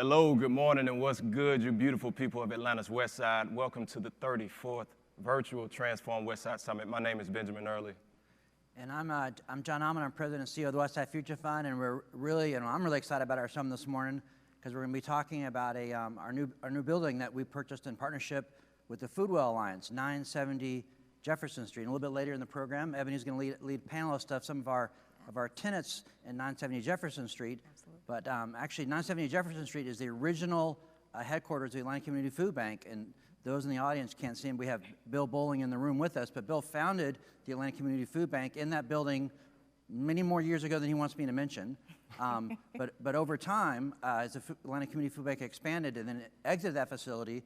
Hello, good morning, and what's good, you beautiful people of Atlanta's Westside. Welcome to the 34th Virtual Transform Westside Summit. My name is Benjamin Earley. And I'm John Ahmann. I'm President and CEO of the Westside Future Fund, and I'm really excited about our summit this morning because we're going to be talking about our new building that we purchased in partnership with the Foodwell Alliance, 970 Jefferson Street. And a little bit later in the program, Ebony's going to lead panelist of some of our tenants in 970 Jefferson Street. Absolutely. But actually, 970 Jefferson Street is the original headquarters of the Atlanta Community Food Bank. And those in the audience can't see him. We have Bill Bowling in the room with us, but Bill founded the Atlanta Community Food Bank in that building many more years ago than he wants me to mention. But over time, as the Atlanta Community Food Bank expanded and then exited that facility,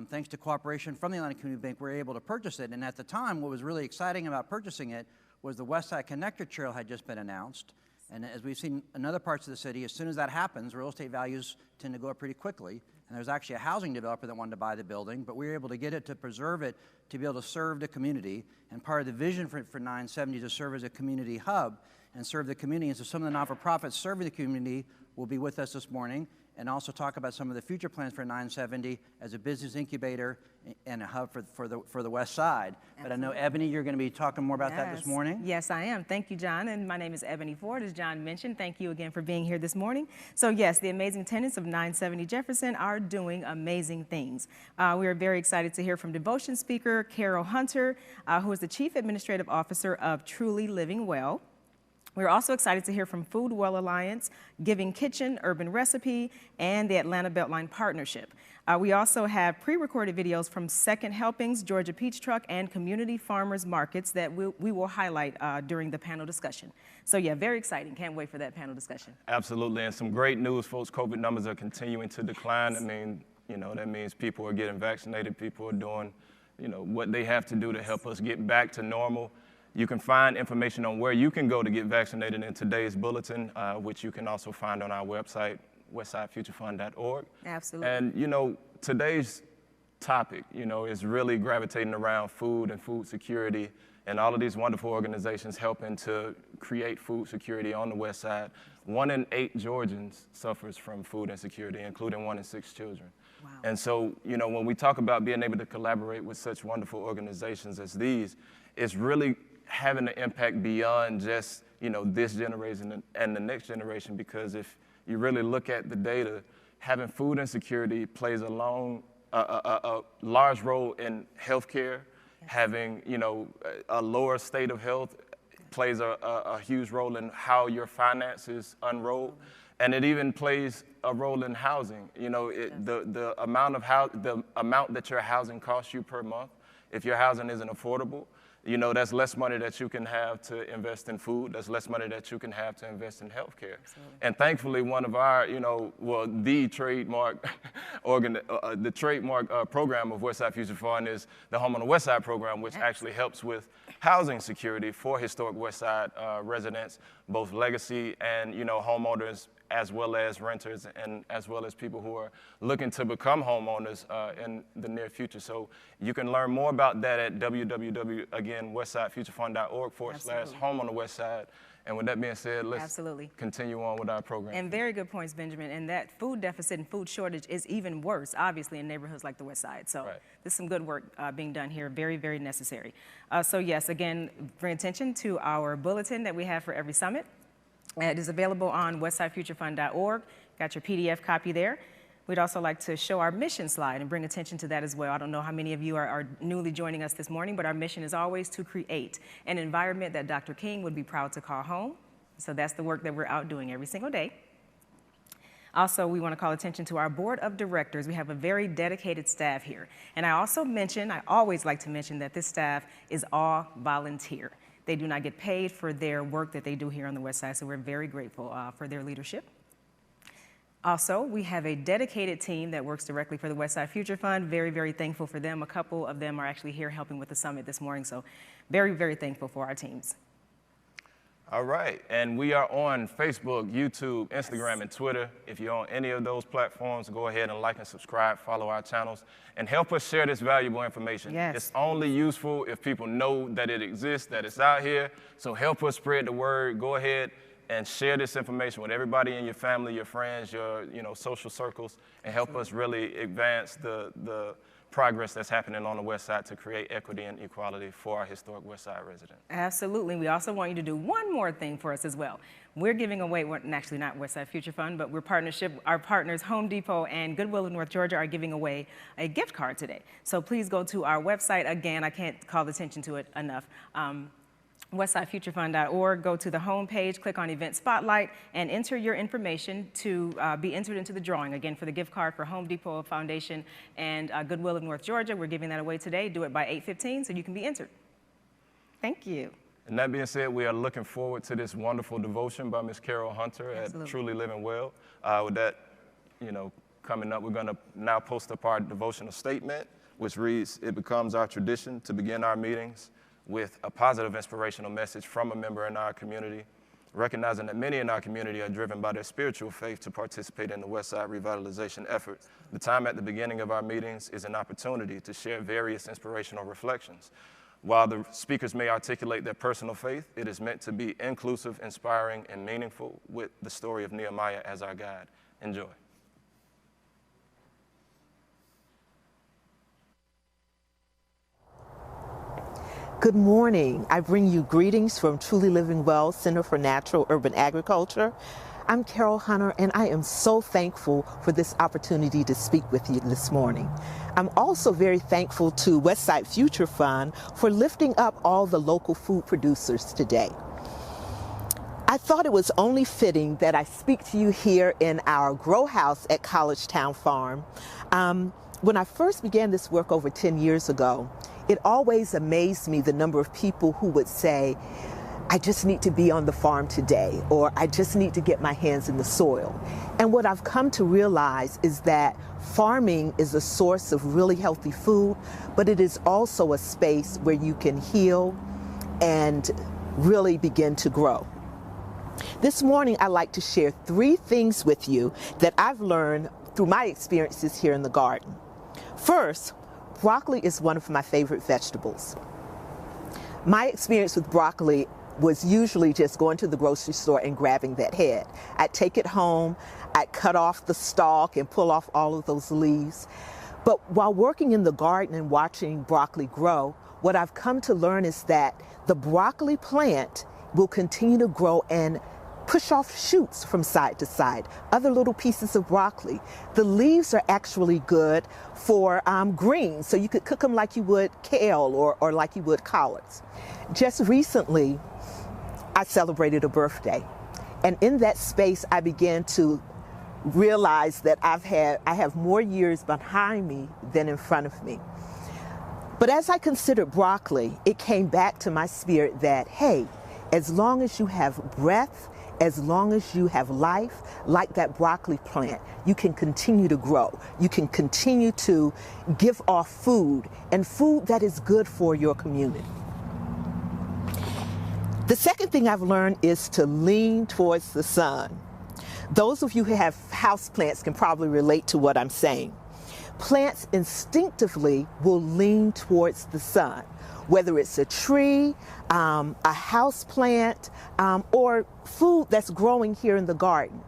thanks to cooperation from the Atlanta Community Bank, we were able to purchase it. And at the time, what was really exciting about purchasing it was the Westside Connector Trail had just been announced. And as we've seen in other parts of the city, as soon as that happens, real estate values tend to go up pretty quickly. And there was actually a housing developer that wanted to buy the building, but we were able to get it to preserve it, to be able to serve the community. And part of the vision for 970 is to serve as a community hub and serve the community. And so some of the not-for-profits serving the community will be with us this morning and also talk about some of the future plans for 970 as a business incubator and a hub for the West Side. Absolutely. But I know, Ebony, you're going to be talking more about that this morning. Yes, I am. Thank you, John. And my name is Ebony Ford, as John mentioned. Thank you again for being here this morning. So yes, the amazing tenants of 970 Jefferson are doing amazing things. We are very excited to hear from devotion speaker Carol Hunter, who is the Chief Administrative Officer of Truly Living Well. We're also excited to hear from Foodwell Alliance, Giving Kitchen, Urban Recipe, and the Atlanta BeltLine Partnership. We also have pre-recorded videos from Second Helpings, Georgia Peach Truck, and Community Farmers Markets that we will highlight during the panel discussion. So yeah, very exciting. Can't wait for that panel discussion. Absolutely, and some great news, folks. COVID numbers are continuing to decline. I mean, that means people are getting vaccinated, people are doing, what they have to do to help us get back to normal. You can find information on where you can go to get vaccinated in today's bulletin, which you can also find on our website, westsidefuturefund.org. Absolutely. And, today's topic, is really gravitating around food and food security and all of these wonderful organizations helping to create food security on the West Side. 1 in 8 Georgians suffers from food insecurity, including 1 in 6 children. Wow. And so, when we talk about being able to collaborate with such wonderful organizations as these, it's really having an impact beyond just, this generation and the next generation, because if you really look at the data, having food insecurity plays a large role in healthcare. Yes. Having, a lower state of health plays a huge role in how your finances unroll. And it even plays a role in housing. The amount that your housing costs you per month, if your housing isn't affordable, that's less money that you can have to invest in food. That's less money that you can have to invest in healthcare. Absolutely. And thankfully, one of our, the trademark program of Westside Future Fund is the Home on the West Side program, which actually helps with housing security for historic West Side residents, both legacy and, homeowners, as well as renters and as well as people who are looking to become homeowners in the near future. So you can learn more about that at www.westsidefuturefund.org/home on the West Side. And with that being said, let's continue on with our program. And very good points, Benjamin. And that food deficit and food shortage is even worse, obviously, in neighborhoods like the West Side. So there's some good work being done here, very, very necessary. So yes, again, bring attention to our bulletin that we have for every summit. It is available on westsidefuturefund.org. Got your PDF copy there. We'd also like to show our mission slide and bring attention to that as well. I don't know how many of you are newly joining us this morning, but our mission is always to create an environment that Dr. King would be proud to call home. So that's the work that we're out doing every single day. Also, we want to call attention to our board of directors. We have a very dedicated staff here. And I always like to mention that this staff is all volunteer. They do not get paid for their work that they do here on the West Side, so we're very grateful for their leadership. Also, we have a dedicated team that works directly for the Westside Future Fund. Very, very thankful for them. A couple of them are actually here helping with the summit this morning, so very, very thankful for our teams. All right, and we are on Facebook, YouTube, Instagram, and Twitter. If you're on any of those platforms, go ahead and like and subscribe, follow our channels, and help us share this valuable information. Yes. It's only useful if people know that it exists, that it's out here, so help us spread the word. Go ahead, and share this information with everybody in your family, your friends, your social circles, and help us really advance the progress that's happening on the West Side to create equity and equality for our historic West Side residents. Absolutely. We also want you to do one more thing for us as well. We're giving away, actually not West Side Future Fund, but our partners Home Depot and Goodwill of North Georgia are giving away a gift card today. So please go to our website. Again, I can't call attention to it enough. westsidefuturefund.org. Go to the home page, click on Event Spotlight, and enter your information to be entered into the drawing, again, for the gift card for Home Depot Foundation and Goodwill of North Georgia. We're giving that away today. Do it by 8:15 so you can be entered. Thank you. And that being said, we are looking forward to this wonderful devotion by Ms. Carol Hunter Absolutely. at Truly Living Well. With that, coming up, we're going to now post up our devotional statement, which reads, "It becomes our tradition to begin our meetings with a positive inspirational message from a member in our community, recognizing that many in our community are driven by their spiritual faith to participate in the West Side revitalization effort. The time at the beginning of our meetings is an opportunity to share various inspirational reflections. While the speakers may articulate their personal faith, it is meant to be inclusive, inspiring, and meaningful with the story of Nehemiah as our guide." Enjoy. Good morning. I bring you greetings from Truly Living Well Center for Natural Urban Agriculture. I'm Carol Hunter, and I am so thankful for this opportunity to speak with you this morning. I'm also very thankful to Westside Future Fund for lifting up all the local food producers today. I thought it was only fitting that I speak to you here in our grow house at College Town Farm. When I first began this work over 10 years ago, it always amazed me the number of people who would say, "I just need to be on the farm today," or "I just need to get my hands in the soil." And what I've come to realize is that farming is a source of really healthy food, but it is also a space where you can heal and really begin to grow. This morning, I'd like to share 3 things with you that I've learned through my experiences here in the garden. First, broccoli is one of my favorite vegetables. My experience with broccoli was usually just going to the grocery store and grabbing that head. I'd take it home, I'd cut off the stalk and pull off all of those leaves. But while working in the garden and watching broccoli grow, what I've come to learn is that the broccoli plant will continue to grow and push off shoots from side to side, other little pieces of broccoli. The leaves are actually good for greens, so you could cook them like you would kale or like you would collards. Just recently, I celebrated a birthday, and in that space, I began to realize that I have more years behind me than in front of me. But as I considered broccoli, it came back to my spirit that, hey, as long as you have breath, as long as you have life, like that broccoli plant, you can continue to grow. You can continue to give off food, and food that is good for your community. The second thing I've learned is to lean towards the sun. Those of you who have houseplants can probably relate to what I'm saying. Plants instinctively will lean towards the sun, whether it's a tree, a house plant, or food that's growing here in the garden.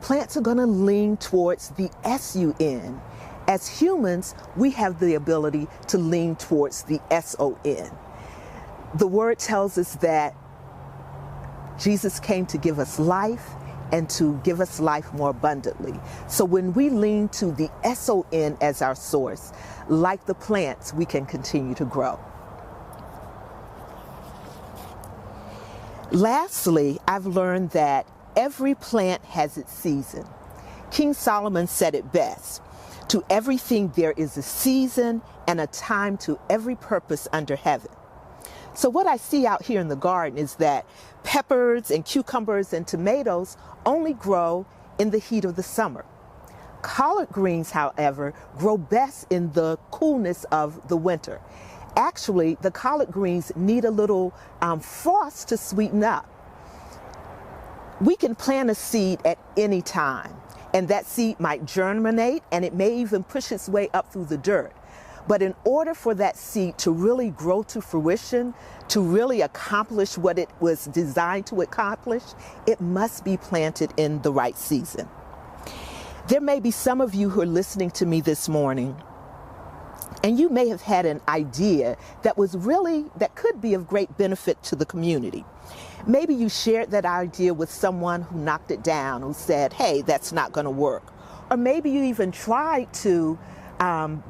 Plants are going to lean towards the sun. As humans, we have the ability to lean towards the son. The word tells us that Jesus came to give us life and to give us life more abundantly. So when we lean to the son as our source, like the plants, we can continue to grow. Lastly, I've learned that every plant has its season. King Solomon said it best, "To everything there is a season and a time to every purpose under heaven." So what I see out here in the garden is that peppers and cucumbers and tomatoes only grow in the heat of the summer. Collard greens, however, grow best in the coolness of the winter. Actually, the collard greens need a little frost to sweeten up. We can plant a seed at any time, and that seed might germinate, and it may even push its way up through the dirt. But in order for that seed to really grow to fruition, to really accomplish what it was designed to accomplish, it must be planted in the right season. There may be some of you who are listening to me this morning, and you may have had an idea that could be of great benefit to the community. Maybe you shared that idea with someone who knocked it down, who said, hey, that's not going to work. Or maybe you even tried to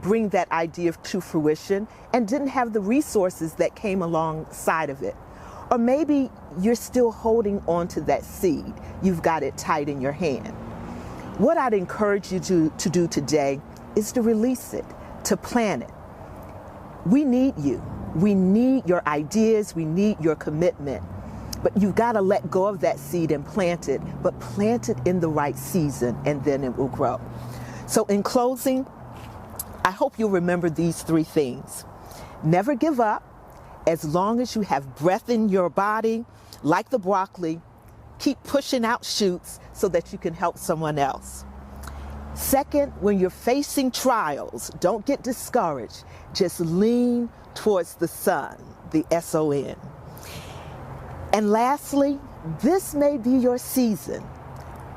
bring that idea to fruition and didn't have the resources that came alongside of it. Or maybe you're still holding on to that seed. You've got it tight in your hand. What I'd encourage you to do today is to release it, to plant it. We need you. We need your ideas. We need your commitment. But you've got to let go of that seed and plant it, but plant it in the right season, and then it will grow. So in closing, I hope you'll remember these 3 things. Never give up. As long as you have breath in your body, like the broccoli, keep pushing out shoots so that you can help someone else. Second, when you're facing trials, don't get discouraged. Just lean towards the sun, the S-O-N. And lastly, this may be your season.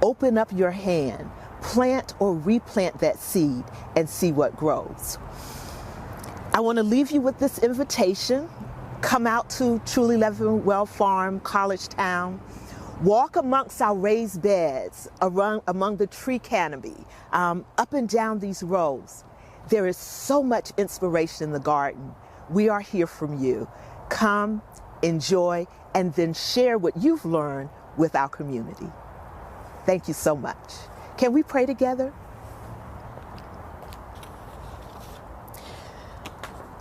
Open up your hand, plant or replant that seed, and see what grows. I want to leave you with this invitation. Come out to Truly Living Well Farm, College Town. Walk amongst our raised beds, among the tree canopy, up and down these rows. There is so much inspiration in the garden. We are here from you. Come, enjoy, and then share what you've learned with our community. Thank you so much. Can we pray together?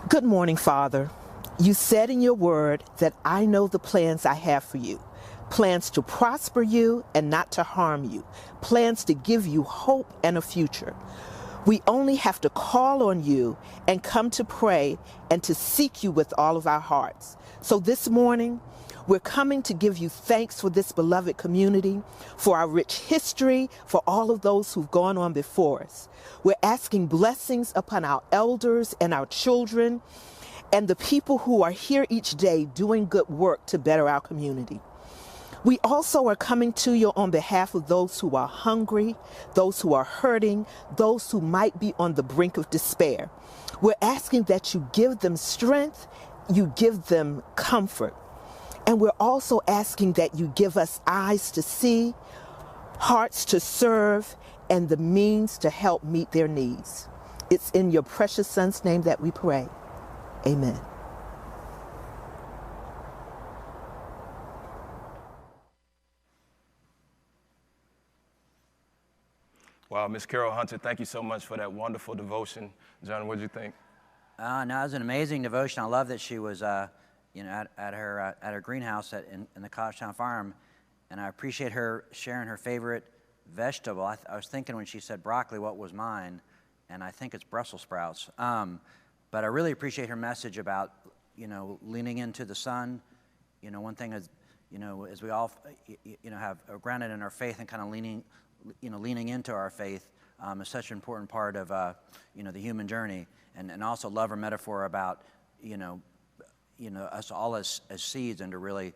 Good morning, Father. You said in your word that I know the plans I have for you. Plans to prosper you and not to harm you. Plans to give you hope and a future. We only have to call on you and come to pray and to seek you with all of our hearts. So this morning, we're coming to give you thanks for this beloved community, for our rich history, for all of those who've gone on before us. We're asking blessings upon our elders and our children and the people who are here each day doing good work to better our community. We also are coming to you on behalf of those who are hungry, those who are hurting, those who might be on the brink of despair. We're asking that you give them strength, you give them comfort. And we're also asking that you give us eyes to see, hearts to serve, and the means to help meet their needs. It's in your precious Son's name that we pray. Amen. Wow, Ms. Carol Hunter, thank you so much for that wonderful devotion. John, what did you think? No, it was an amazing devotion. I love that she was at her greenhouse in the College Town Farm, and I appreciate her sharing her favorite vegetable. I was thinking when she said broccoli, what was mine, and I think it's Brussels sprouts. But I really appreciate her message about leaning into the sun. One thing is as we all have grounded in our faith and kind of leaning into our faith is such an important part of the human journey, and also love her metaphor about us all as seeds, and to really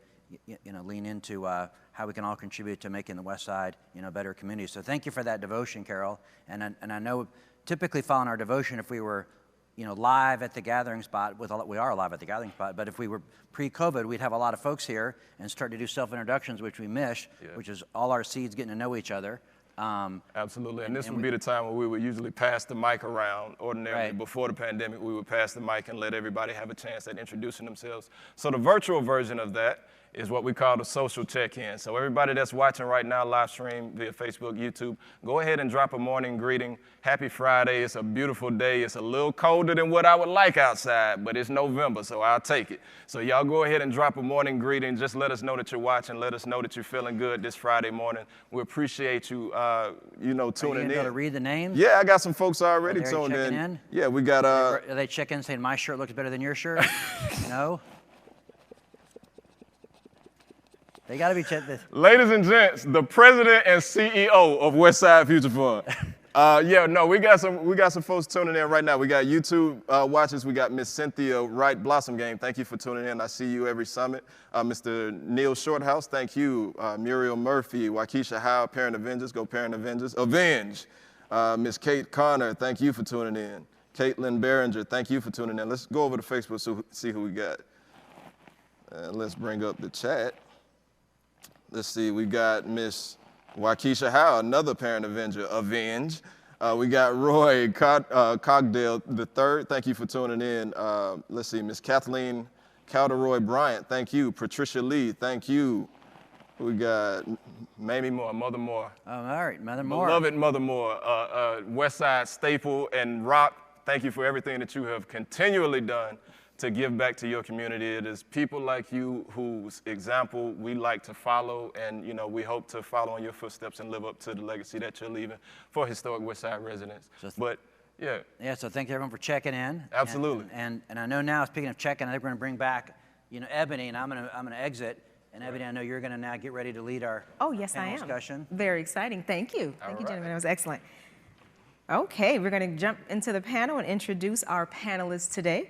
lean into how we can all contribute to making the Westside a better community. So thank you for that devotion, Carol. And I know typically following our devotion, if we were live at the gathering spot, we are live at the gathering spot, but if we were pre-COVID, we'd have a lot of folks here and start to do self-introductions, which we miss, which is all our seeds getting to know each other. Absolutely, and this would be the time when we would usually pass the mic around. Ordinarily, before the pandemic, we would pass the mic and let everybody have a chance at introducing themselves. So the virtual version of that is what we call the social check-in. So everybody that's watching right now, live stream via Facebook, YouTube, go ahead and drop a morning greeting. Happy Friday. It's a beautiful day. It's a little colder than what I would like outside, but it's November, so I'll take it. So y'all go ahead and drop a morning greeting. Just let us know that you're watching. Let us know that you're feeling good this Friday morning. We appreciate you, tuning in. Are you to read the names? Yeah, I got some folks already tuned in. Yeah, we got. Are they checking saying my shirt looks better than your shirt? No. They got to be checked. Ladies and gents, the president and CEO of Westside Future Fund. we got some folks tuning in right now. We got YouTube watchers. We got Miss Cynthia Wright Blossom Game. Thank you for tuning in. I see you every summit. Mr. Neil Shorthouse, thank you. Muriel Murphy, Waukesha Howe, Parent Avengers, go Parent Avengers. Avenge. Miss Kate Connor, thank you for tuning in. Caitlin Behringer, thank you for tuning in. Let's go over to Facebook so see who we got. Let's bring up the chat. Let's see, we got Miss Waukesha Howe, another Parent Avenger, Avenge. We got Roy Cogdale III, thank you for tuning in. Let's see, Miss Kathleen Calderoy Bryant, thank you. Patricia Lee, thank you. We got Mamie Moore, Mother Moore. Oh, all right, Mother Moore. Beloved Mother Moore, Westside staple and rock. Thank you for everything that you have continually done to give back to your community. It is people like you whose example we like to follow, and we hope to follow in your footsteps and live up to the legacy that you're leaving for historic Westside residents. Yeah, so thank you everyone for checking in. Absolutely. And I know now, speaking of checking, I think we're gonna bring back, Ebony, and I'm gonna exit. And Ebony, I know you're gonna now get ready to lead our discussion. Very exciting, thank you. Thank you, right. gentlemen, that was excellent. Okay, we're gonna jump into the panel and introduce our panelists today.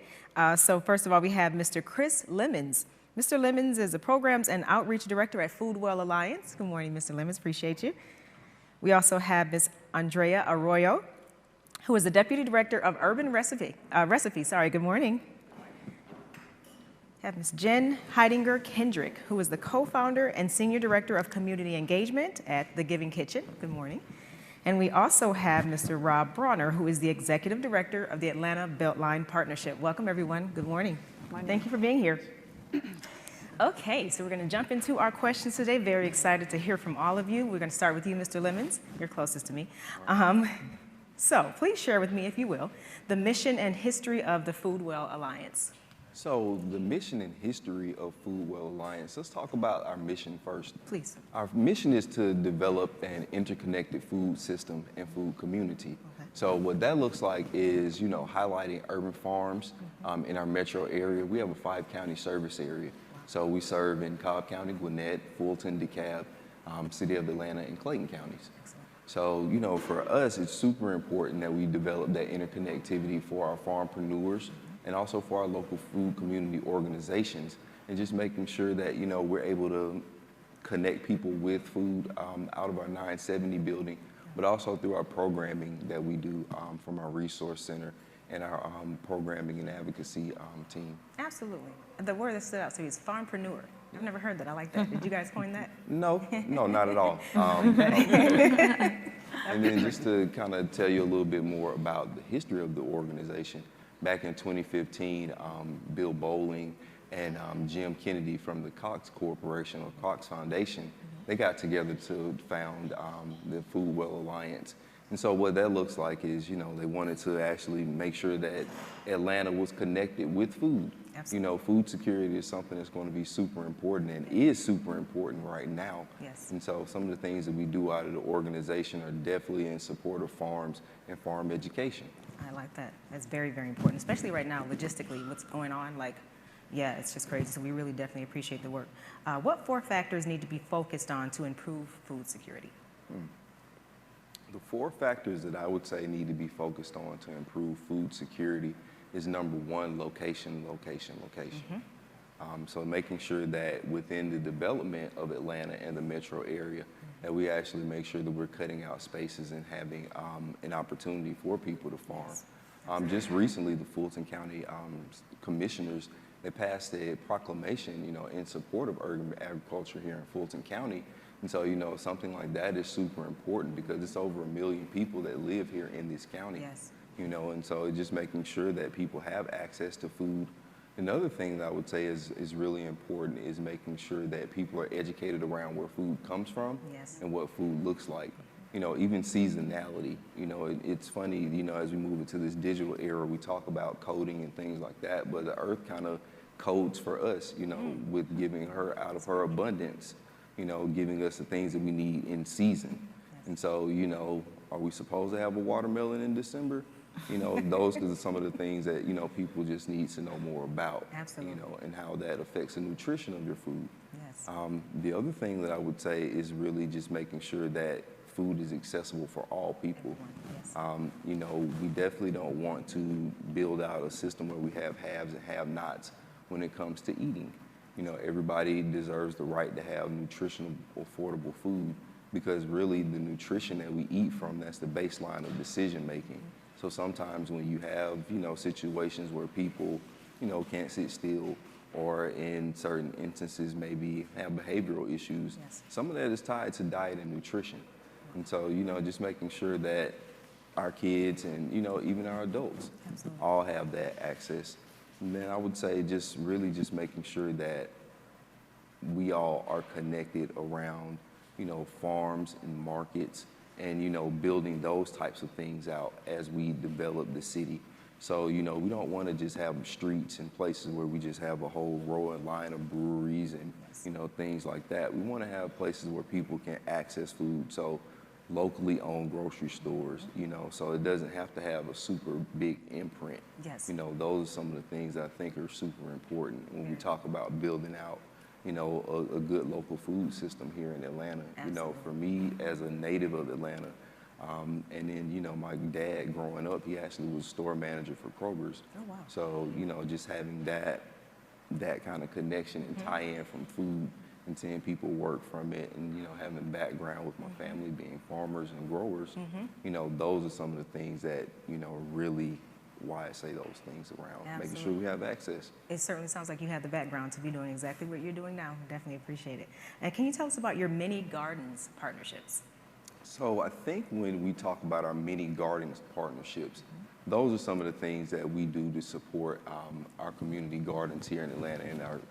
So first of all, we have Mr. Chris Lemons. Mr. Lemons is the Programs and Outreach Director at Foodwell Alliance. Good morning, Mr. Lemons, appreciate you. We also have Ms. Andrea Arroyo, who is the Deputy Director of Urban Recipe. Good morning. Have Ms. Jen Hidinger-Kendrick, who is the co-founder and Senior Director of Community Engagement at The Giving Kitchen. Good morning. And we also have Mr. Rob Brawner, who is the Executive Director of the Atlanta BeltLine Partnership. Welcome, everyone. Good morning. Thank you for being here. Okay, so we're going to jump into our questions today. Very excited to hear from all of you. We're going to start with you, Mr. Lemons. You're closest to me. So please share with me, if you will, the mission and history of the Foodwell Alliance. So the mission and history of Foodwell Alliance, let's talk about our mission first. Please. Our mission is to develop an interconnected food system and food community. Okay. So what that looks like is, highlighting urban farms in our metro area. We have a 5-county service area. So we serve in Cobb County, Gwinnett, Fulton, DeKalb, City of Atlanta, and Clayton counties. Excellent. So, for us, it's super important that we develop that interconnectivity for our farmpreneurs and also for our local food community organizations, and just making sure that, we're able to connect people with food out of our 970 building, but also through our programming that we do from our resource center and our programming and advocacy team. Absolutely. The word that stood out to me is farmpreneur. I've never heard that. I like that. Did you guys coin that? No, not at all. And then just to kind of tell you a little bit more about the history of the organization, back in 2015, Bill Bowling and Jim Kennedy from the Cox Corporation or Cox Foundation, they got together to found the Foodwell Alliance. And so what that looks like is, they wanted to actually make sure that Atlanta was connected with food. Absolutely. Food security is something that's going to be super important and is super important right now. Yes. And so some of the things that we do out of the organization are definitely in support of farms and farm education. I like that. That's very, very important, especially right now, logistically, what's going on. It's just crazy. So we really definitely appreciate the work. What 4 factors need to be focused on to improve food security? The 4 factors that I would say need to be focused on to improve food security is number 1, location. So making sure that within the development of Atlanta and the metro area, that we actually make sure that we're cutting out spaces and having an opportunity for people to farm. Yes. Just recently, the Fulton County commissioners, they passed a proclamation, in support of urban agriculture here in Fulton County. And so, something like that is super important because it's over 1 million people that live here in this county. Yes. And so just making sure that people have access to food. Another thing that I would say is really important is making sure that people are educated around where food comes from. Yes. And what food looks like. Even seasonality. It's funny, as we move into this digital era, we talk about coding and things like that, but the earth kind of codes for us, with giving her out of her abundance. Giving us the things that we need in season. Yes. And so, are we supposed to have a watermelon in December? Those are some of the things that, people just need to know more about. Absolutely. And how that affects the nutrition of your food. Yes. The other thing that I would say is really just making sure that food is accessible for all people. You know, we definitely don't want to build out a system where we have haves and have-nots when it comes to eating. You know, everybody deserves the right to have nutritional, affordable food, because really the nutrition that we eat from, that's the baseline of decision making. So sometimes when you have, you know, situations where people, you know, can't sit still, or in certain instances maybe have behavioral issues, some of that is tied to diet and nutrition. And so, you know, just making sure that our kids and, you know, even our adults all have that access. And then I would say just really just making sure that we all are connected around, you know, farms and markets, and, you know, building those types of things out as we develop the city. So, you know, we don't want to just have streets and places where we just have a whole row and line of breweries and, you know, things like that. We want to have places where people can access food. So locally owned grocery stores, you know, so it doesn't have to have a super big imprint. You know, those are some of the things that I think are super important when we talk about building out, you know, a good local food system here in Atlanta. You know, for me as a native of Atlanta, and then, you know, my dad growing up, he actually was store manager for Kroger's. So, you know, just having that kind of connection and tie-in from food, and seeing people work from it, and, you know, having background with my family being farmers and growers, you know, those are some of the things that, you know, really why I say those things around, making sure we have access. It certainly sounds like you have the background to be doing exactly what you're doing now. Definitely appreciate it. And can you tell us about your mini gardens partnerships? So I think when we talk about our mini gardens partnerships, those are some of the things that we do to support our community gardens here in Atlanta and our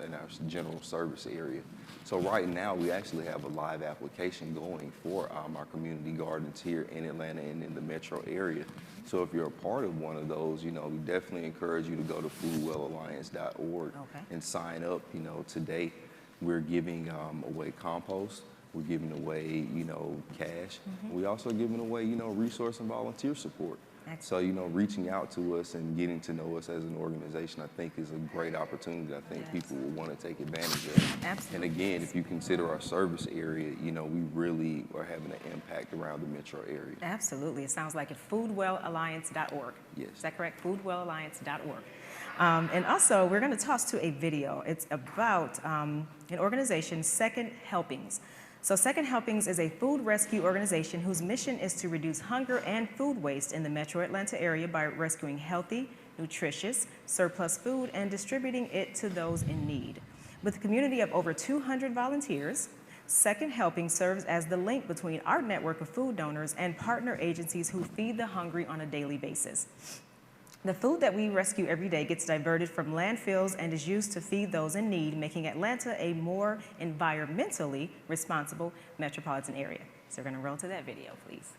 general service area. So right now we actually have a live application going for our community gardens here in Atlanta and in the metro area. So if you're a part of one of those, you know, we definitely encourage you to go to foodwellalliance.org and sign up. You know, today we're giving away compost. We're giving away, you know, cash. We also giving away, you know, resource and volunteer support. So, you know, reaching out to us and getting to know us as an organization, I think is a great opportunity that I think people will want to take advantage of. And again, if you consider our service area, you know, we really are having an impact around the metro area. Absolutely. It sounds like at foodwellalliance.org. Is that correct? Foodwellalliance.org. And also, we're going to toss to a video. It's about an organization, Second Helpings. So Second Helpings is a food rescue organization whose mission is to reduce hunger and food waste in the metro Atlanta area by rescuing healthy, nutritious, surplus food and distributing it to those in need. With a community of over 200 volunteers, Second Helpings serves as the link between our network of food donors and partner agencies who feed the hungry on a daily basis. The food that we rescue every day gets diverted from landfills and is used to feed those in need, making Atlanta a more environmentally responsible metropolitan area. So we're going to roll to that video, please.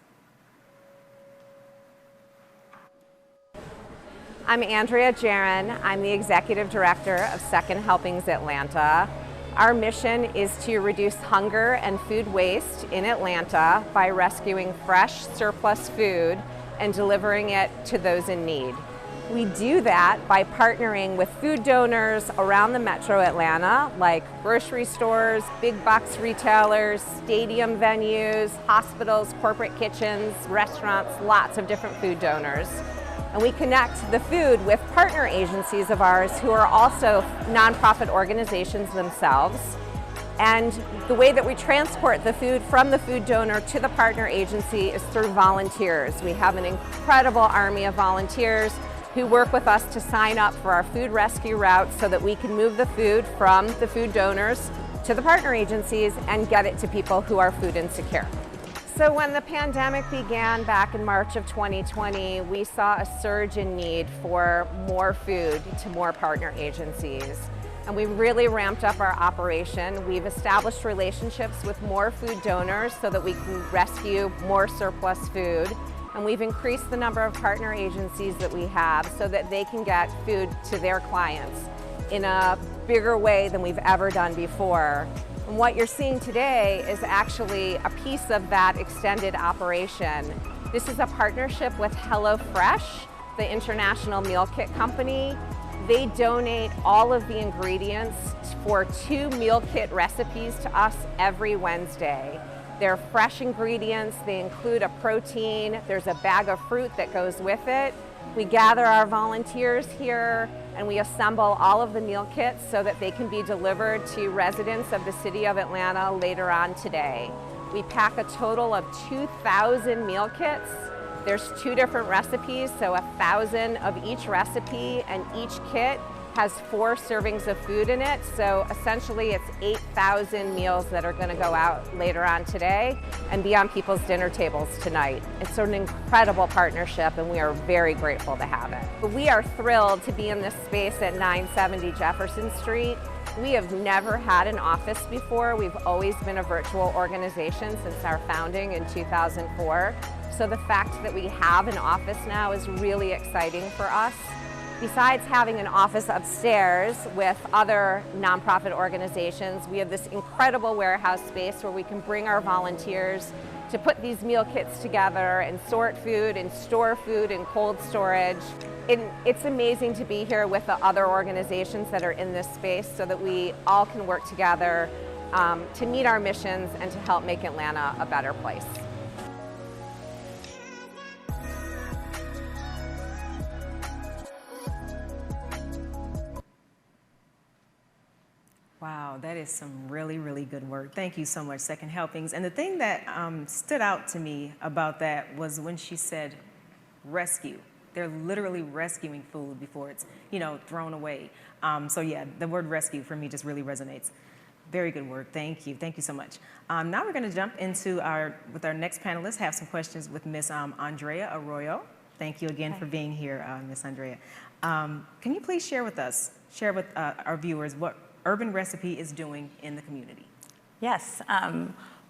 I'm Andrea Jaron. I'm the Executive Director of Second Helpings Atlanta. Our mission is to reduce hunger and food waste in Atlanta by rescuing fresh surplus food and delivering it to those in need. We do that by partnering with food donors around the metro Atlanta, like grocery stores, big box retailers, stadium venues, hospitals, corporate kitchens, restaurants, lots of different food donors. And we connect the food with partner agencies of ours who are also nonprofit organizations themselves. And the way that we transport the food from the food donor to the partner agency is through volunteers. We have an incredible army of volunteers who work with us to sign up for our food rescue routes so that we can move the food from the food donors to the partner agencies and get it to people who are food insecure. So when the pandemic began back in March of 2020, we saw a surge in need for more food to more partner agencies. And we really ramped up our operation. We've established relationships with more food donors so that we can rescue more surplus food. And we've increased the number of partner agencies that we have so that they can get food to their clients in a bigger way than we've ever done before. And what you're seeing today is actually a piece of that extended operation. This is a partnership with HelloFresh, the international meal kit company. They donate all of the ingredients for 2 meal kit recipes to us every Wednesday. They're fresh ingredients, they include a protein, there's a bag of fruit that goes with it. We gather our volunteers here and we assemble all of the meal kits so that they can be delivered to residents of the city of Atlanta later on today. We pack a total of 2,000 meal kits. There's 2 different recipes, so 1,000 of each recipe, and each kit has 4 servings of food in it. So essentially it's 8,000 meals that are gonna go out later on today and be on people's dinner tables tonight. It's an incredible partnership and we are very grateful to have it. We are thrilled to be in this space at 970 Jefferson Street. We have never had an office before. We've always been a virtual organization since our founding in 2004. So the fact that we have an office now is really exciting for us. Besides having an office upstairs with other nonprofit organizations, we have this incredible warehouse space where we can bring our volunteers to put these meal kits together and sort food and store food in cold storage. It's amazing to be here with the other organizations that are in this space so that we all can work together to meet our missions and to help make Atlanta a better place. Wow, that is some really, really good work. Thank you so much, Second Helpings. And the thing that stood out to me about that was when she said rescue. They're literally rescuing food before it's, thrown away. So yeah, the word rescue for me just really resonates. Very good work. Thank you. Thank you so much. Now we're going to jump into with our next panelist, have some questions with Miss Andrea Arroyo. Thank you again for being here, Miss Andrea. Can you please share with our viewers what Urban Recipe is doing in the community? Yes.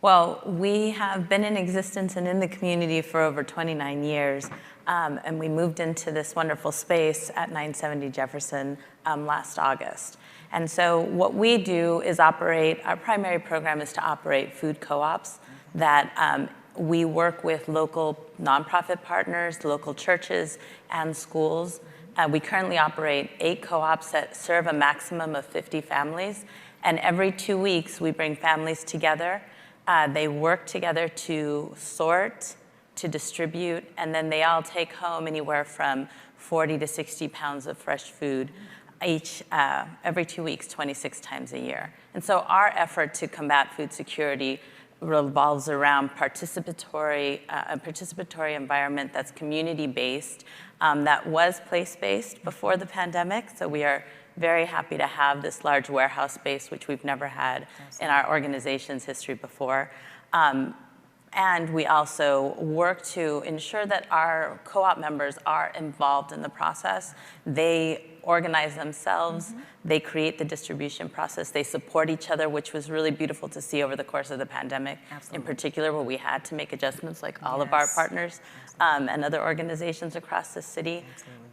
Well, we have been in existence and in the community for over 29 years, and we moved into this wonderful space at 970 Jefferson last August. And so what we do is our primary program is to operate food co-ops that we work with local nonprofit partners, local churches, and schools. We currently operate 8 co-ops that serve a maximum of 50 families. And every 2 weeks, we bring families together. They work together to sort, to distribute, and then they all take home anywhere from 40 to 60 pounds of fresh food every 2 weeks, 26 times a year. And so our effort to combat food security revolves around a participatory environment that's community-based, that was place-based before the pandemic. So we are very happy to have this large warehouse space, which we've never had in our organization's history before. And we also work to ensure that our co-op members are involved in the process. They organize themselves, they create the distribution process, they support each other, which was really beautiful to see over the course of the pandemic, in particular where we had to make adjustments like all of our partners and other organizations across the city.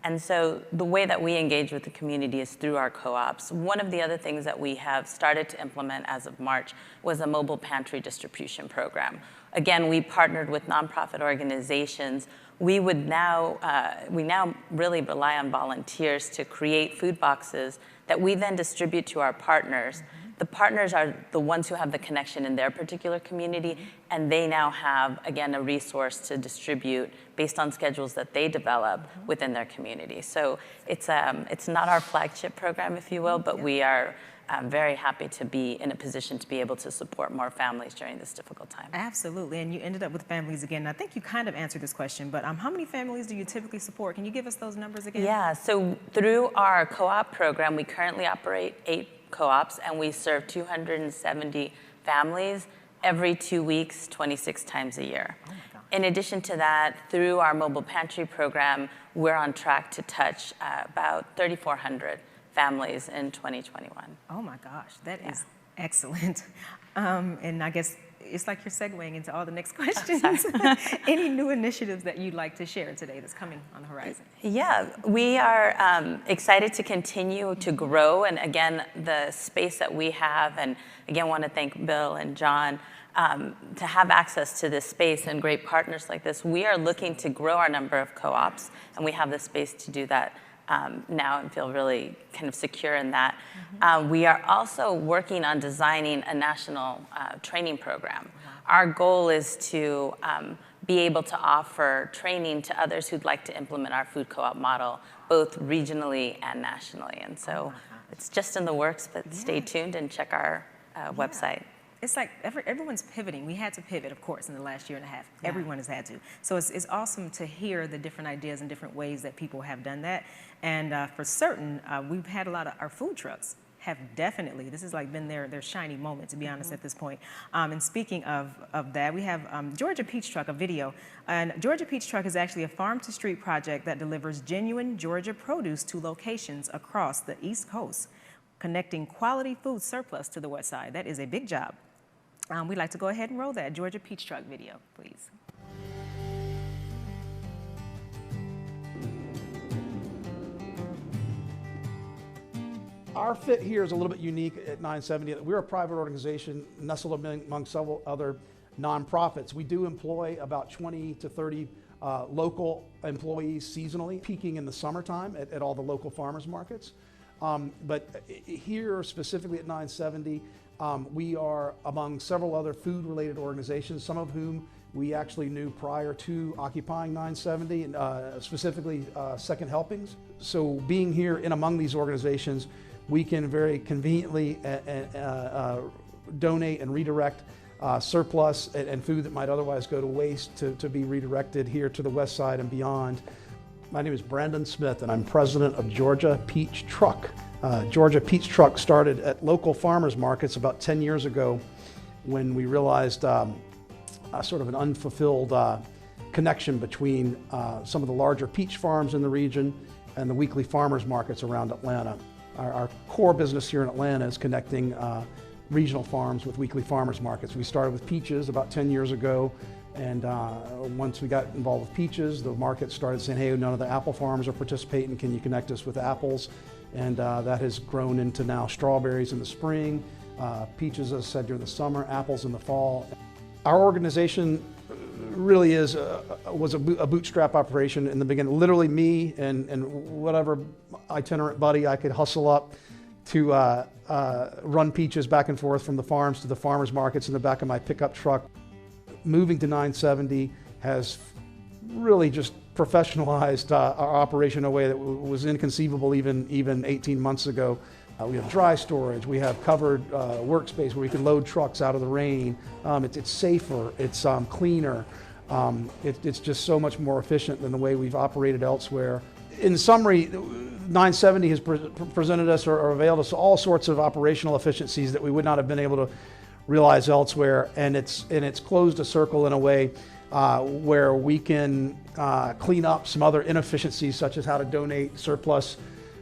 And so the way that we engage with the community is through our co-ops. One of the other things that we have started to implement as of March was a mobile pantry distribution program. Again, we partnered with nonprofit organizations. We now really rely on volunteers to create food boxes that we then distribute to our partners. The partners are the ones who have the connection in their particular community, and they now have, again, a resource to distribute based on schedules that they develop within their community. So it's not our flagship program, if you will, but we are very happy to be in a position to be able to support more families during this difficult time. Absolutely, and you ended up with families again. I think you kind of answered this question, but how many families do you typically support? Can you give us those numbers again? Yeah, so through our co-op program, we currently operate 8 co-ops, and we serve 270 families every 2 weeks, 26 times a year. Oh my gosh. In addition to that, through our mobile pantry program, we're on track to touch about 3,400 families in 2021. Oh my gosh, that is excellent. And I guess it's like you're segueing into all the next questions. Any new initiatives that you'd like to share today that's coming on the horizon? Yeah, we are excited to continue to grow. And again, the space that we have, and again, want to thank Bill and John, to have access to this space and great partners like this. We are looking to grow our number of co-ops, and we have the space to do that now and feel really kind of secure in that. We are also working on designing a national training program. Our goal is to be able to offer training to others who'd like to implement our food co-op model, both regionally and nationally. And so it's just in the works, but stay tuned and check our website. It's like everyone's pivoting. We had to pivot, of course, in the last year and a half. Everyone has had to. So it's awesome to hear the different ideas and different ways that people have done that. And for certain, we've had a lot of our food trucks have definitely, this has like been their shiny moment, to be honest, at this point. And speaking of that, we have Georgia Peach Truck, a video. And Georgia Peach Truck is actually a farm-to-street project that delivers genuine Georgia produce to locations across the East Coast, connecting quality food surplus to the West Side. That is a big job. We'd like to go ahead and roll that Georgia Peach Truck video, please. Our fit here is a little bit unique at 970. We're a private organization nestled among several other nonprofits. We do employ about 20 to 30 local employees seasonally, peaking in the summertime at all the local farmers markets. But here specifically at 970, we are among several other food-related organizations, some of whom we actually knew prior to occupying 970, specifically Second Helpings. So being here in among these organizations, we can very conveniently donate and redirect surplus and food that might otherwise go to waste to be redirected here to the West Side and beyond. My name is Brandon Smith, and I'm president of Georgia Peach Truck. Georgia Peach Truck started at local farmers markets about 10 years ago when we realized sort of an unfulfilled connection between some of the larger peach farms in the region and the weekly farmers markets around Atlanta. Our core business here in Atlanta is connecting regional farms with weekly farmers markets. We started with peaches about 10 years ago, and once we got involved with peaches, the market started saying, hey, none of the apple farms are participating, can you connect us with apples? And that has grown into now strawberries in the spring, peaches, as I said, during the summer, apples in the fall. Our organization really was a bootstrap operation in the beginning. Literally me and whatever itinerant buddy I could hustle up to run peaches back and forth from the farms to the farmers markets in the back of my pickup truck. Moving to 970 has really just professionalized our operation in a way that was inconceivable even 18 months ago. We have dry storage, we have covered workspace where we can load trucks out of the rain. It's safer, it's cleaner. It's just so much more efficient than the way we've operated elsewhere. In summary, 970 has presented us or availed us all sorts of operational efficiencies that we would not have been able to realize elsewhere, and it's closed a circle in a way where we can clean up some other inefficiencies, such as how to donate surplus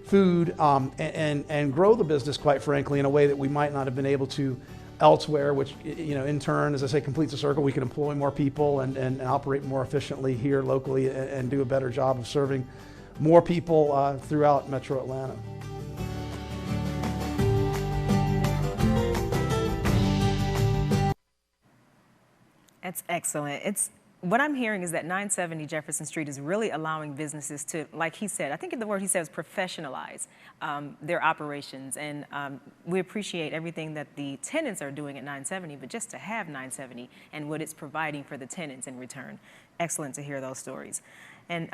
food and grow the business, quite frankly, in a way that we might not have been able to elsewhere, which, in turn, as I say, completes the circle. We can employ more people and operate more efficiently here locally and do a better job of serving more people throughout Metro Atlanta. That's excellent. What I'm hearing is that 970 Jefferson Street is really allowing businesses to, like he said, I think the word he said was professionalize their operations. And we appreciate everything that the tenants are doing at 970, but just to have 970 and what it's providing for the tenants in return. Excellent to hear those stories. And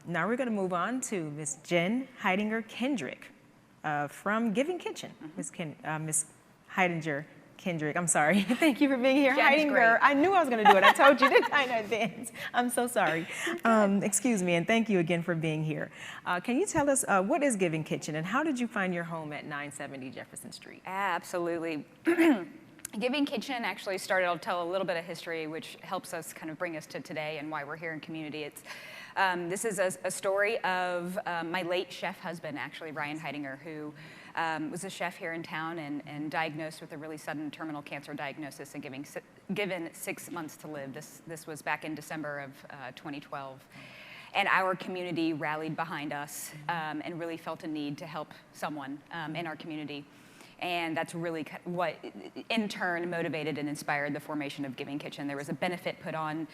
now we're going to move on to Ms. Jen Hidinger-Kendrick from Giving Kitchen. Ms. Hidinger-Kendrick, I'm sorry. Thank you for being here. Hidinger. I knew I was going to do it. I told you, didn't I, in advance? I'm so sorry. Excuse me, and thank you again for being here. Can you tell us what is Giving Kitchen and how did you find your home at 970 Jefferson Street? Absolutely. Giving Kitchen actually started, I'll tell a little bit of history, which helps us kind of bring us to today and why we're here in community. This is a story of my late chef husband, actually, Ryan Hidinger, who was a chef here in town and diagnosed with a really sudden terminal cancer diagnosis and given 6 months to live. This was back in December of 2012. And our community rallied behind us and really felt a need to help someone in our community. And that's really what in turn motivated and inspired the formation of Giving Kitchen. There was a benefit put on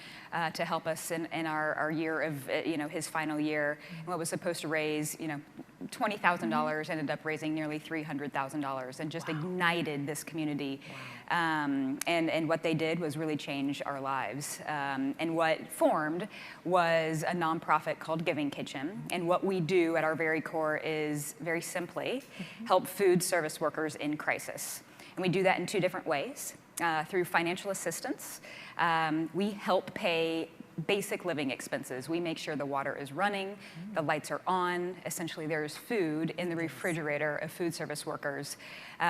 to help us in our year of, his final year. And what was supposed to raise, $20,000 ended up raising nearly $300,000 and just ignited this community. And what they did was really change our lives. And what formed was a nonprofit called Giving Kitchen. And what we do at our very core is very simply help food service workers in crisis. And we do that in two different ways. Through financial assistance, we help pay basic living expenses. We make sure the water is running, the lights are on, essentially there's food in the refrigerator of food service workers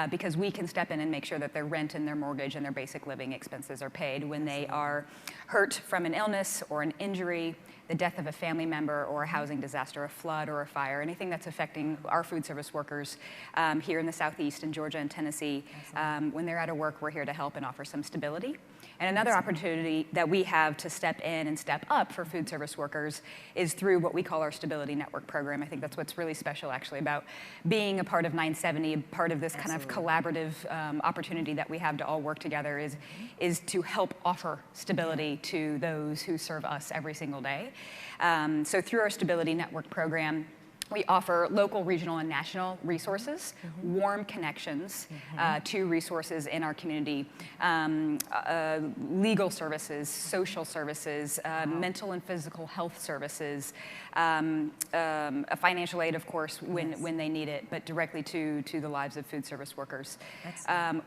because we can step in and make sure that their rent and their mortgage and their basic living expenses are paid when they are hurt from an illness or an injury, the death of a family member or a housing disaster, a flood or a fire, anything that's affecting our food service workers here in the Southeast, in Georgia and Tennessee. When they're out of work, we're here to help and offer some stability. And another opportunity that we have to step in and step up for food service workers is through what we call our Stability Network program. I think that's what's really special actually about being a part of 970, part of this kind of collaborative opportunity that we have to all work together is to help offer stability to those who serve us every single day. So through our Stability Network program, we offer local, regional, and national resources, warm connections to resources in our community, legal services, social services, mental and physical health services, financial aid, of course, when they need it, but directly to the lives of food service workers.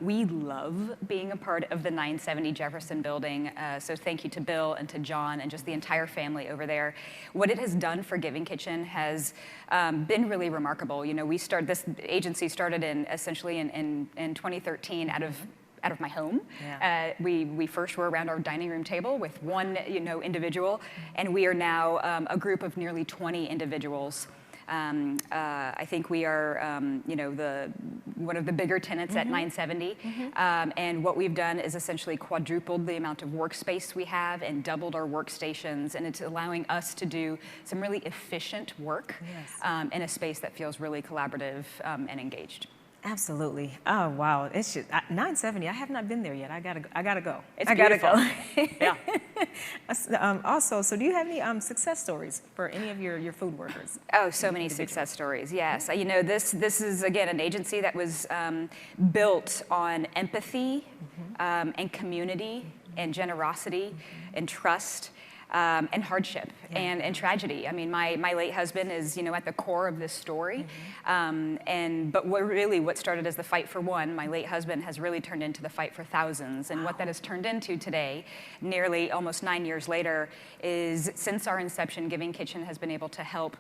We love being a part of the 970 Jefferson building, so thank you to Bill and to John and just the entire family over there. What it has done for Giving Kitchen has been really remarkable. This agency started essentially in 2013 out of my home. Yeah. We first were around our dining room table with one individual, and we are now a group of nearly 20 individuals. I think we are, one of the bigger tenants at 970. And what we've done is essentially quadrupled the amount of workspace we have and doubled our workstations. And it's allowing us to do some really efficient work in a space that feels really collaborative and engaged. Absolutely. Oh wow, it's just 970. I have not been there yet. I gotta go. I gotta go. Yeah. Also, so do you have any success stories for any of your food workers? Oh, so many success stories. Yes. This is again an agency that was built on empathy and community and generosity and trust. And hardship and tragedy. I mean, my late husband is, at the core of this story. But what started as the fight for one, my late husband has really turned into the fight for thousands. And what that has turned into today, nearly almost 9 years later, is since our inception, Giving Kitchen has been able to help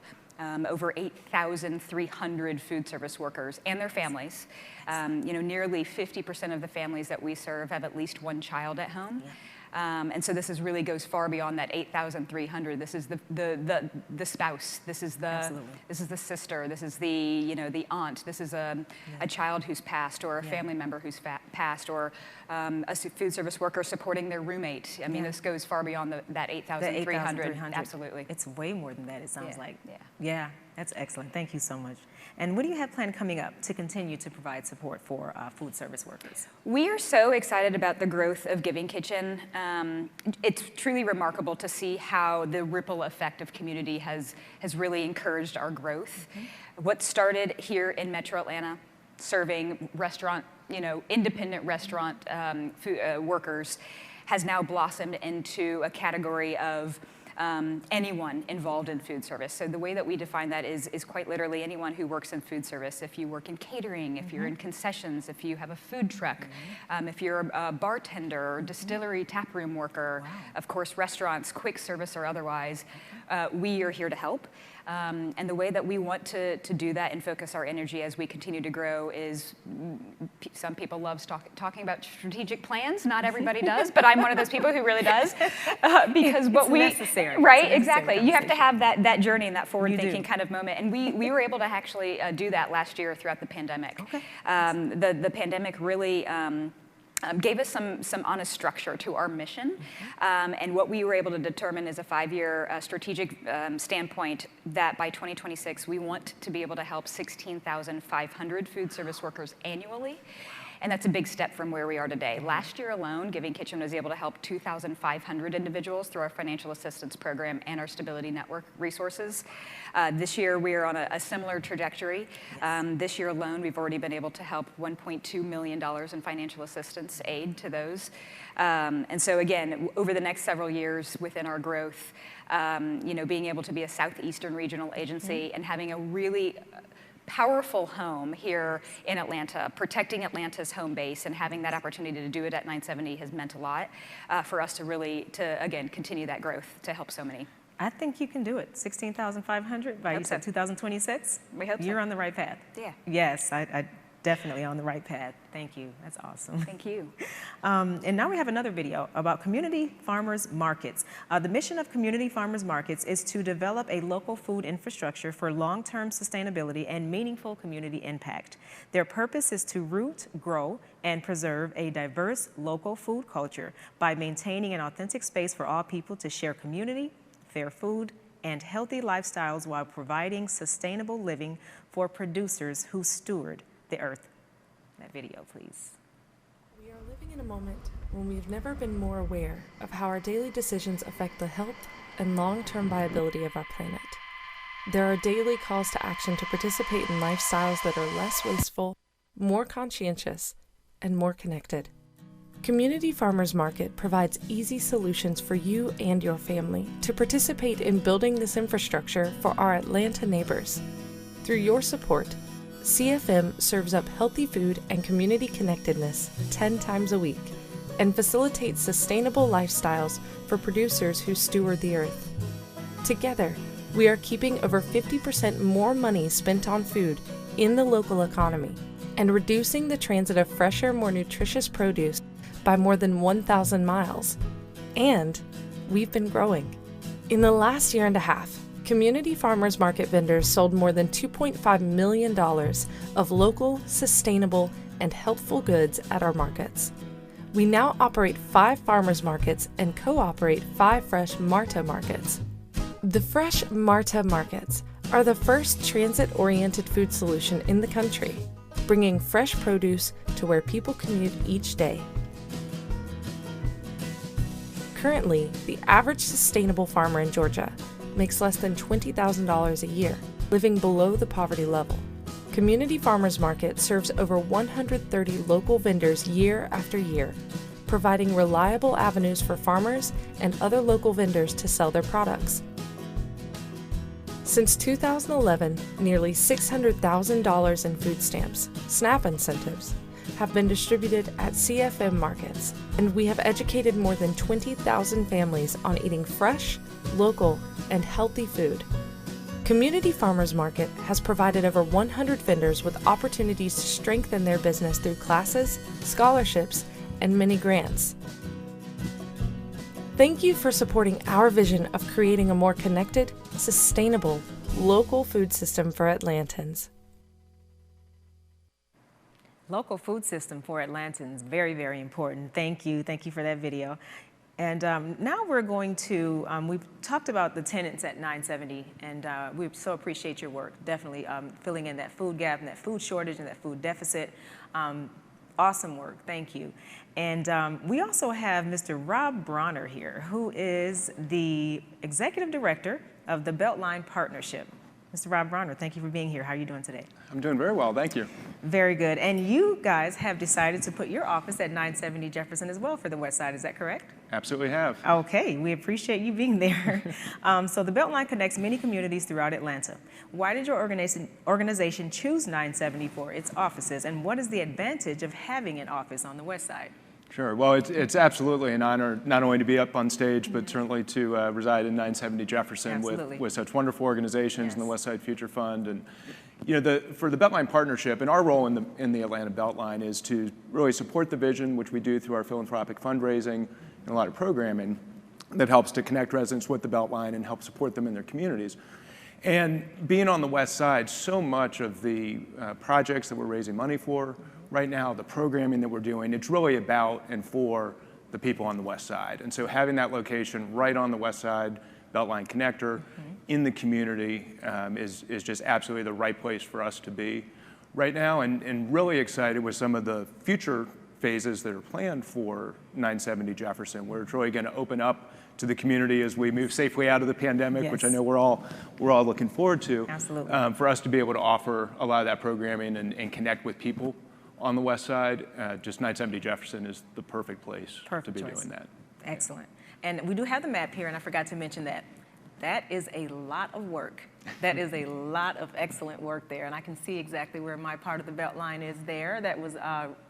over 8,300 food service workers and their families. Nearly 50% of the families that we serve have at least one child at home. Yeah. And so this really goes far beyond that 8,300. This is the spouse. This is the sister. This is the aunt. This is a child who's passed, or a family member who's passed, or a food service worker supporting their roommate. I mean, this goes far beyond that 8,300. Absolutely. It's way more than that, it sounds like. Yeah, that's excellent. Thank you so much. And what do you have planned coming up to continue to provide support for food service workers? We are so excited about the growth of Giving Kitchen. It's truly remarkable to see how the ripple effect of community has really encouraged our growth. What started here in Metro Atlanta, serving restaurant, independent restaurant workers, has now blossomed into a category of anyone involved in food service. So the way that we define that is quite literally anyone who works in food service. If you work in catering, if you're in concessions, if you have a food truck, if you're a bartender, or distillery, taproom worker, of course, restaurants, quick service or otherwise, we are here to help. And the way that we want to do that and focus our energy as we continue to grow is, some people love talking about strategic plans. Not everybody does, but I'm one of those people who really does. Because it's necessary. Right, exactly. You have to have that journey and that forward-thinking kind of moment. And we were able to actually do that last year throughout the pandemic. Okay. The pandemic really gave us some honest structure to our mission. And what we were able to determine is a 5-year strategic standpoint that by 2026, we want to be able to help 16,500 food service workers annually. And that's a big step from where we are today. Last year alone, Giving Kitchen was able to help 2,500 individuals through our financial assistance program and our Stability Network resources. This year, we are on a similar trajectory. This year alone, we've already been able to help $1.2 million in financial assistance aid to those. And so again, over the next several years within our growth, being able to be a Southeastern regional agency and having a really powerful home here in Atlanta, protecting Atlanta's home base and having that opportunity to do it at 970 has meant a lot for us to again, continue that growth to help so many. I think you can do it. 16,500 by, you said 2026? We hope so. You're on the right path. Yeah. Yes, I definitely on the right path. Thank you. That's awesome. Thank you. And now we have another video about community farmers markets. The mission of community farmers markets is to develop a local food infrastructure for long-term sustainability and meaningful community impact. Their purpose is to root, grow, and preserve a diverse local food culture by maintaining an authentic space for all people to share community, fair food, and healthy lifestyles while providing sustainable living for producers who steward the earth. That video, please. We are living in a moment when we've never been more aware of how our daily decisions affect the health and long-term viability of our planet. There are daily calls to action to participate in lifestyles that are less wasteful, more conscientious, and more connected. Community Farmers Market provides easy solutions for you and your family to participate in building this infrastructure for our Atlanta neighbors. Through your support, CFM serves up healthy food and community connectedness 10 times a week and facilitates sustainable lifestyles for producers who steward the earth. Together, we are keeping over 50% more money spent on food in the local economy and reducing the transit of fresher, more nutritious produce by more than 1,000 miles. And we've been growing. In the last year and a half, Community Farmers Market vendors sold more than $2.5 million of local, sustainable, and healthful goods at our markets. We now operate 5 farmers markets and co-operate 5 Fresh Marta markets. The Fresh Marta markets are the first transit-oriented food solution in the country, bringing fresh produce to where people commute each day. Currently, the average sustainable farmer in Georgia makes less than $20,000 a year, living below the poverty level. Community Farmers Market serves over 130 local vendors year after year, providing reliable avenues for farmers and other local vendors to sell their products. Since 2011, nearly $600,000 in food stamps, SNAP incentives, have been distributed at CFM markets, and we have educated more than 20,000 families on eating fresh, local, and healthy food. Community Farmers Market has provided over 100 vendors with opportunities to strengthen their business through classes, scholarships, and many grants. Thank you for supporting our vision of creating a more connected, sustainable, local food system for Atlantans. Local food system for Atlantans, very, very important. Thank you for that video. And now we're going to, we've talked about the tenants at 970, and we so appreciate your work, definitely filling in that food gap and that food shortage and that food deficit. Awesome work, thank you. And we also have Mr. Rob Brawner here, who is the Executive Director of the BeltLine Partnership. Mr. Rob Brawner, thank you for being here. How are you doing today? I'm doing very well, thank you. Very good. And you guys have decided to put your office at 970 Jefferson as well for the Westside, is that correct? Absolutely have. Okay, we appreciate you being there. So the BeltLine connects many communities throughout Atlanta. Why did your organization choose 970 for its offices, and what is the advantage of having an office on the Westside? Sure, well, it's absolutely an honor not only to be up on stage, but certainly to reside in 970 Jefferson with such wonderful organizations and the Westside Future Fund. And you know, for the BeltLine Partnership, and our role in the Atlanta BeltLine is to really support the vision, which we do through our philanthropic fundraising and a lot of programming that helps to connect residents with the BeltLine and help support them in their communities. And being on the West Side, so much of the projects that we're raising money for right now, the programming that we're doing, it's really about and for the people on the west side. And so having that location right on the west side, BeltLine connector, in the community is just absolutely the right place for us to be right now, and really excited with some of the future phases that are planned for 970 Jefferson, where it's really going to open up to the community as we move safely out of the pandemic, which I know we're all looking forward to. Absolutely. For us to be able to offer a lot of that programming and connect with people on the west side, just 970 Jefferson is the perfect place to be doing that. Excellent. And we do have the map here, and I forgot to mention that. That is a lot of work. That is a lot of excellent work there, and I can see exactly where my part of the BeltLine is there. That was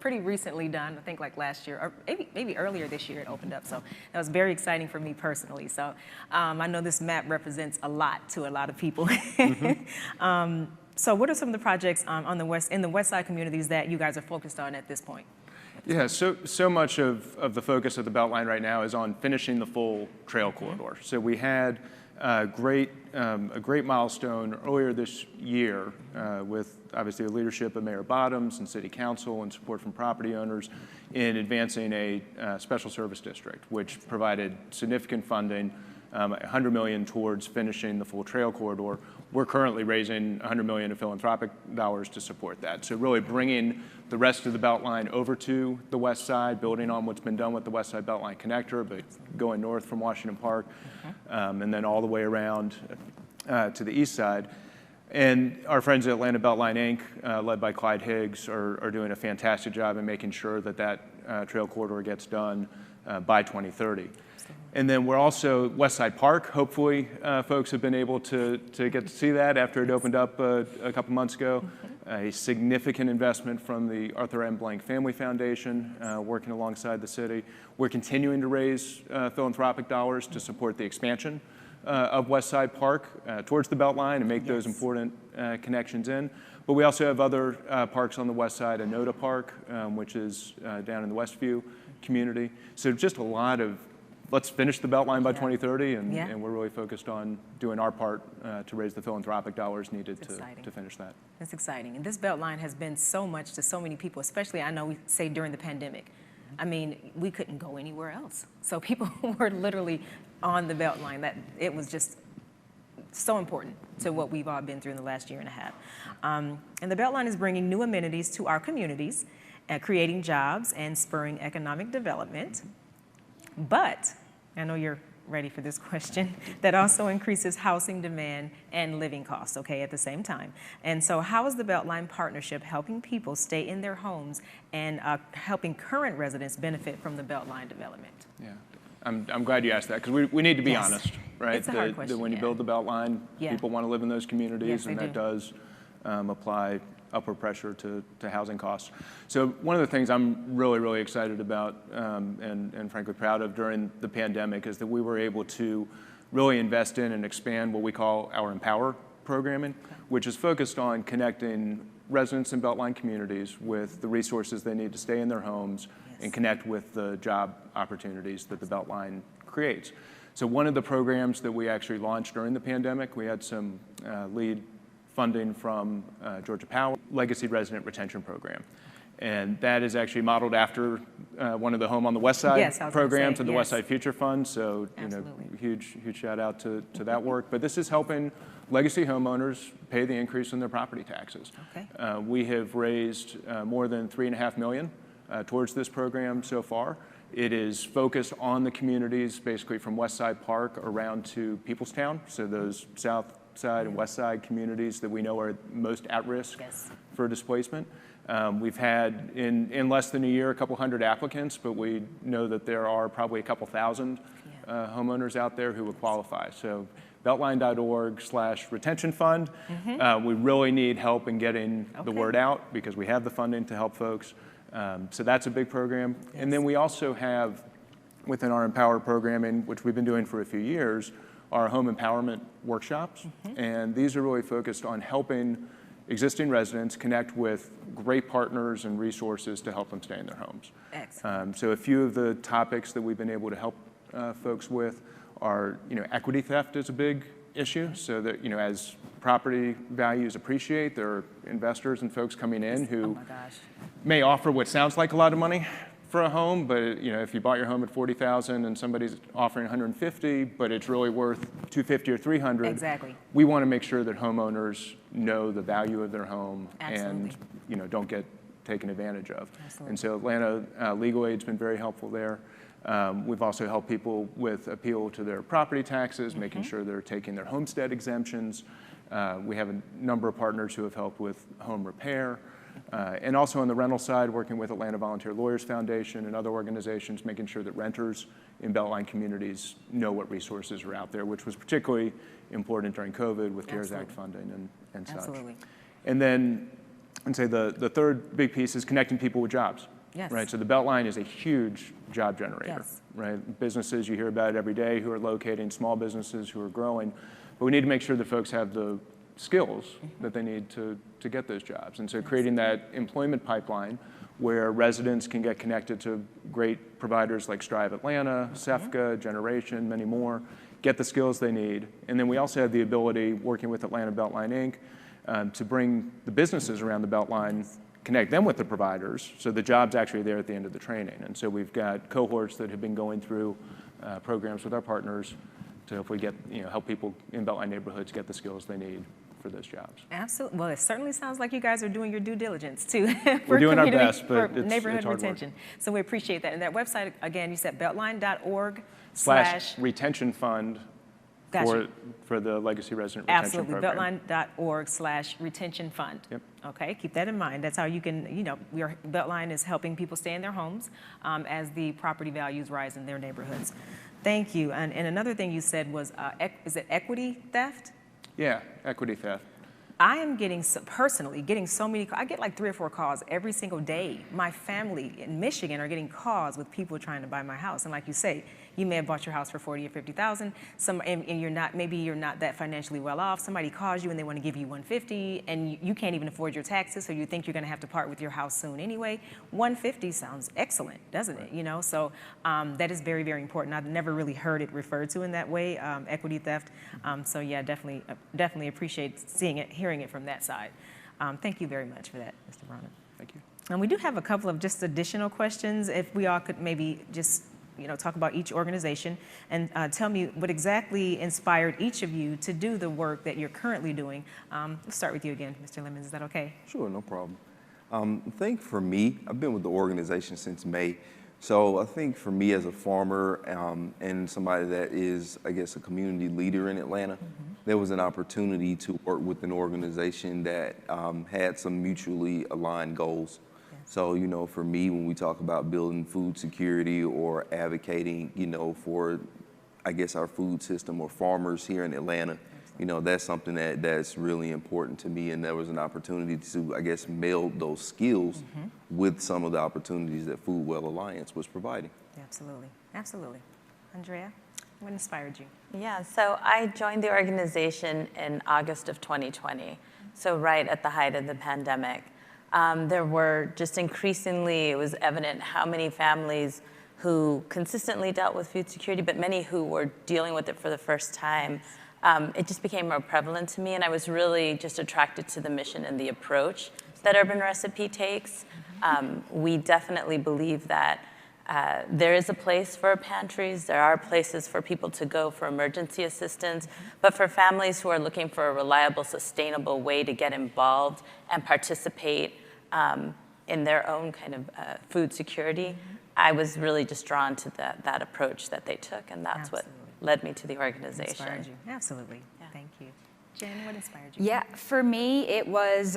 pretty recently done, I think like last year, or maybe earlier this year it opened up, so that was very exciting for me personally. So I know this map represents a lot to a lot of people. So what are some of the projects in the Westside communities that you guys are focused on at this point? Yeah, so much of the focus of the BeltLine right now is on finishing the full trail corridor. So we had a great milestone earlier this year with obviously the leadership of Mayor Bottoms and City Council and support from property owners in advancing a special service district, which provided significant funding, $100 million towards finishing the full trail corridor. We're currently raising $100 million of philanthropic dollars to support that. So really bringing the rest of the BeltLine over to the west side, building on what's been done with the Westside BeltLine connector, but going north from Washington Park, and then all the way around to the east side. And our friends at Atlanta BeltLine Inc., led by Clyde Higgs, are doing a fantastic job in making sure that that trail corridor gets done by 2030. And then we're also, Westside Park, hopefully folks have been able to get to see that after it opened up a couple months ago. A significant investment from the Arthur M. Blank Family Foundation, working alongside the city. We're continuing to raise philanthropic dollars to support the expansion of Westside Park towards the BeltLine and make those important connections in. But we also have other parks on the west side, Anoda Park, which is down in the Westview community. So just a lot of, let's finish the BeltLine by 2030, and we're really focused on doing our part to raise the philanthropic dollars needed to finish that. It's exciting. And this BeltLine has been so much to so many people, especially I know we say during the pandemic. I mean, we couldn't go anywhere else. So people were literally on the BeltLine. That it was just so important to what we've all been through in the last year and a half. And the BeltLine is bringing new amenities to our communities, creating jobs and spurring economic development. But I know you're ready for this question, that also increases housing demand and living costs, okay, at the same time. And so how is the BeltLine partnership helping people stay in their homes and helping current residents benefit from the BeltLine development? Yeah, I'm glad you asked that, because we need to be honest, right? It's a hard question, that when you build the BeltLine, people want to live in those communities, and that does apply upward pressure to housing costs. So one of the things I'm really excited about and frankly proud of during the pandemic is that we were able to really invest in and expand what we call our Empower programming, which is focused on connecting residents in BeltLine communities with the resources they need to stay in their homes and connect with the job opportunities that the BeltLine creates. So one of the programs that we actually launched during the pandemic, we had some lead funding from Georgia Power, Legacy Resident Retention Program. And that is actually modeled after one of the Home on the West Side programs and the Westside Future Fund. So, you know, huge shout out to that work. But this is helping legacy homeowners pay the increase in their property taxes. We have raised more than $3.5 million towards this program so far. It is focused on the communities, basically from Westside Park around to Peoplestown. So those South Side and West Side communities that we know are most at risk for displacement. We've had, in less than a year, a couple hundred applicants, but we know that there are probably a couple thousand homeowners out there who would qualify. So beltline.org/retention fund. We really need help in getting the word out because we have the funding to help folks. So that's a big program. And then we also have, within our Empower programming, which we've been doing for a few years, our home empowerment workshops. And these are really focused on helping existing residents connect with great partners and resources to help them stay in their homes. So a few of the topics that we've been able to help folks with are, equity theft is a big issue. So that, as property values appreciate, there are investors and folks coming in who may offer what sounds like a lot of money for a home, but if you bought your home at $40,000 and somebody's offering $150,000, but it's really worth $250,000 or $300,000. Exactly. We want to make sure that homeowners know the value of their home. Absolutely. And don't get taken advantage of. Absolutely. And so Atlanta Legal Aid's been very helpful there. We've also helped people with appeal to their property taxes, making sure they're taking their homestead exemptions. We have a number of partners who have helped with home repair. And also on the rental side, working with Atlanta Volunteer Lawyers Foundation and other organizations, making sure that renters in BeltLine communities know what resources are out there, which was particularly important during COVID with CARES Act funding and such. Absolutely. And then I'd say the third big piece is connecting people with jobs. Yes. Right, so the BeltLine is a huge job generator. Yes. Right? Businesses you hear about every day who are locating, small businesses who are growing, but we need to make sure that folks have the skills that they need to get those jobs. And so creating that employment pipeline where residents can get connected to great providers like Strive Atlanta, SEFCA, Generation, many more, get the skills they need. And then we also have the ability, working with Atlanta BeltLine Inc., to bring the businesses around the BeltLine, connect them with the providers, so the job's actually there at the end of the training. And so we've got cohorts that have been going through programs with our partners to hopefully get, help people in BeltLine neighborhoods get the skills they need for those jobs. Absolutely. Well, it certainly sounds like you guys are doing your due diligence too. We're doing our best, but for neighborhood it's hard retention. work. So we appreciate that. And that website, again, you said beltline.org / retention fund Gotcha. for the Legacy Resident Retention Absolutely. Program. Beltline.org / retention fund. Yep. Okay, keep that in mind. That's how you can, Beltline is helping people stay in their homes as the property values rise in their neighborhoods. Thank you. And another thing you said was, is it equity theft? Yeah, equity theft. I am personally getting so many, I get like 3 or 4 calls every single day. My family in Michigan are getting calls with people trying to buy my house. And like you say, you may have bought your house for $40,000 or $50,000, and maybe you're not that financially well off. Somebody calls you and they want to give you $150,000, and you can't even afford your taxes, so you think you're going to have to part with your house soon anyway. $150,000 sounds excellent, doesn't it? So that is very, very important. I've never really heard it referred to in that way, equity theft. So yeah, definitely appreciate seeing it, hearing it from that side. Thank you very much for that, Mr. Brawner. Thank you. And we do have a couple of just additional questions. If we all could maybe just talk about each organization and tell me what exactly inspired each of you to do the work that you're currently doing. Let's start with you again, Mr. Lemons. Is that okay? Sure, no problem. I think for me, I've been with the organization since May. So I think for me as a farmer and somebody that is, I guess, a community leader in Atlanta, there was an opportunity to work with an organization that had some mutually aligned goals. So, for me, when we talk about building food security or advocating, for, I guess, our food system or farmers here in Atlanta, that's something that's really important to me. And there was an opportunity to, I guess, meld those skills with some of the opportunities that Food Well Alliance was providing. Absolutely. Absolutely. Andrea, what inspired you? Yeah, so I joined the organization in August of 2020, so right at the height of the pandemic. There were just increasingly, it was evident how many families who consistently dealt with food security, but many who were dealing with it for the first time. It just became more prevalent to me, and I was really just attracted to the mission and the approach that Urban Recipe takes. We definitely believe that there is a place for pantries. There are places for people to go for emergency assistance, but for families who are looking for a reliable, sustainable way to get involved and participate in their own kind of food security, I was really just drawn to that approach that they took, and that's what led me to the organization. Inspired you. Absolutely. Yeah. Thank you. Jen, what inspired you? Yeah, for me, it was,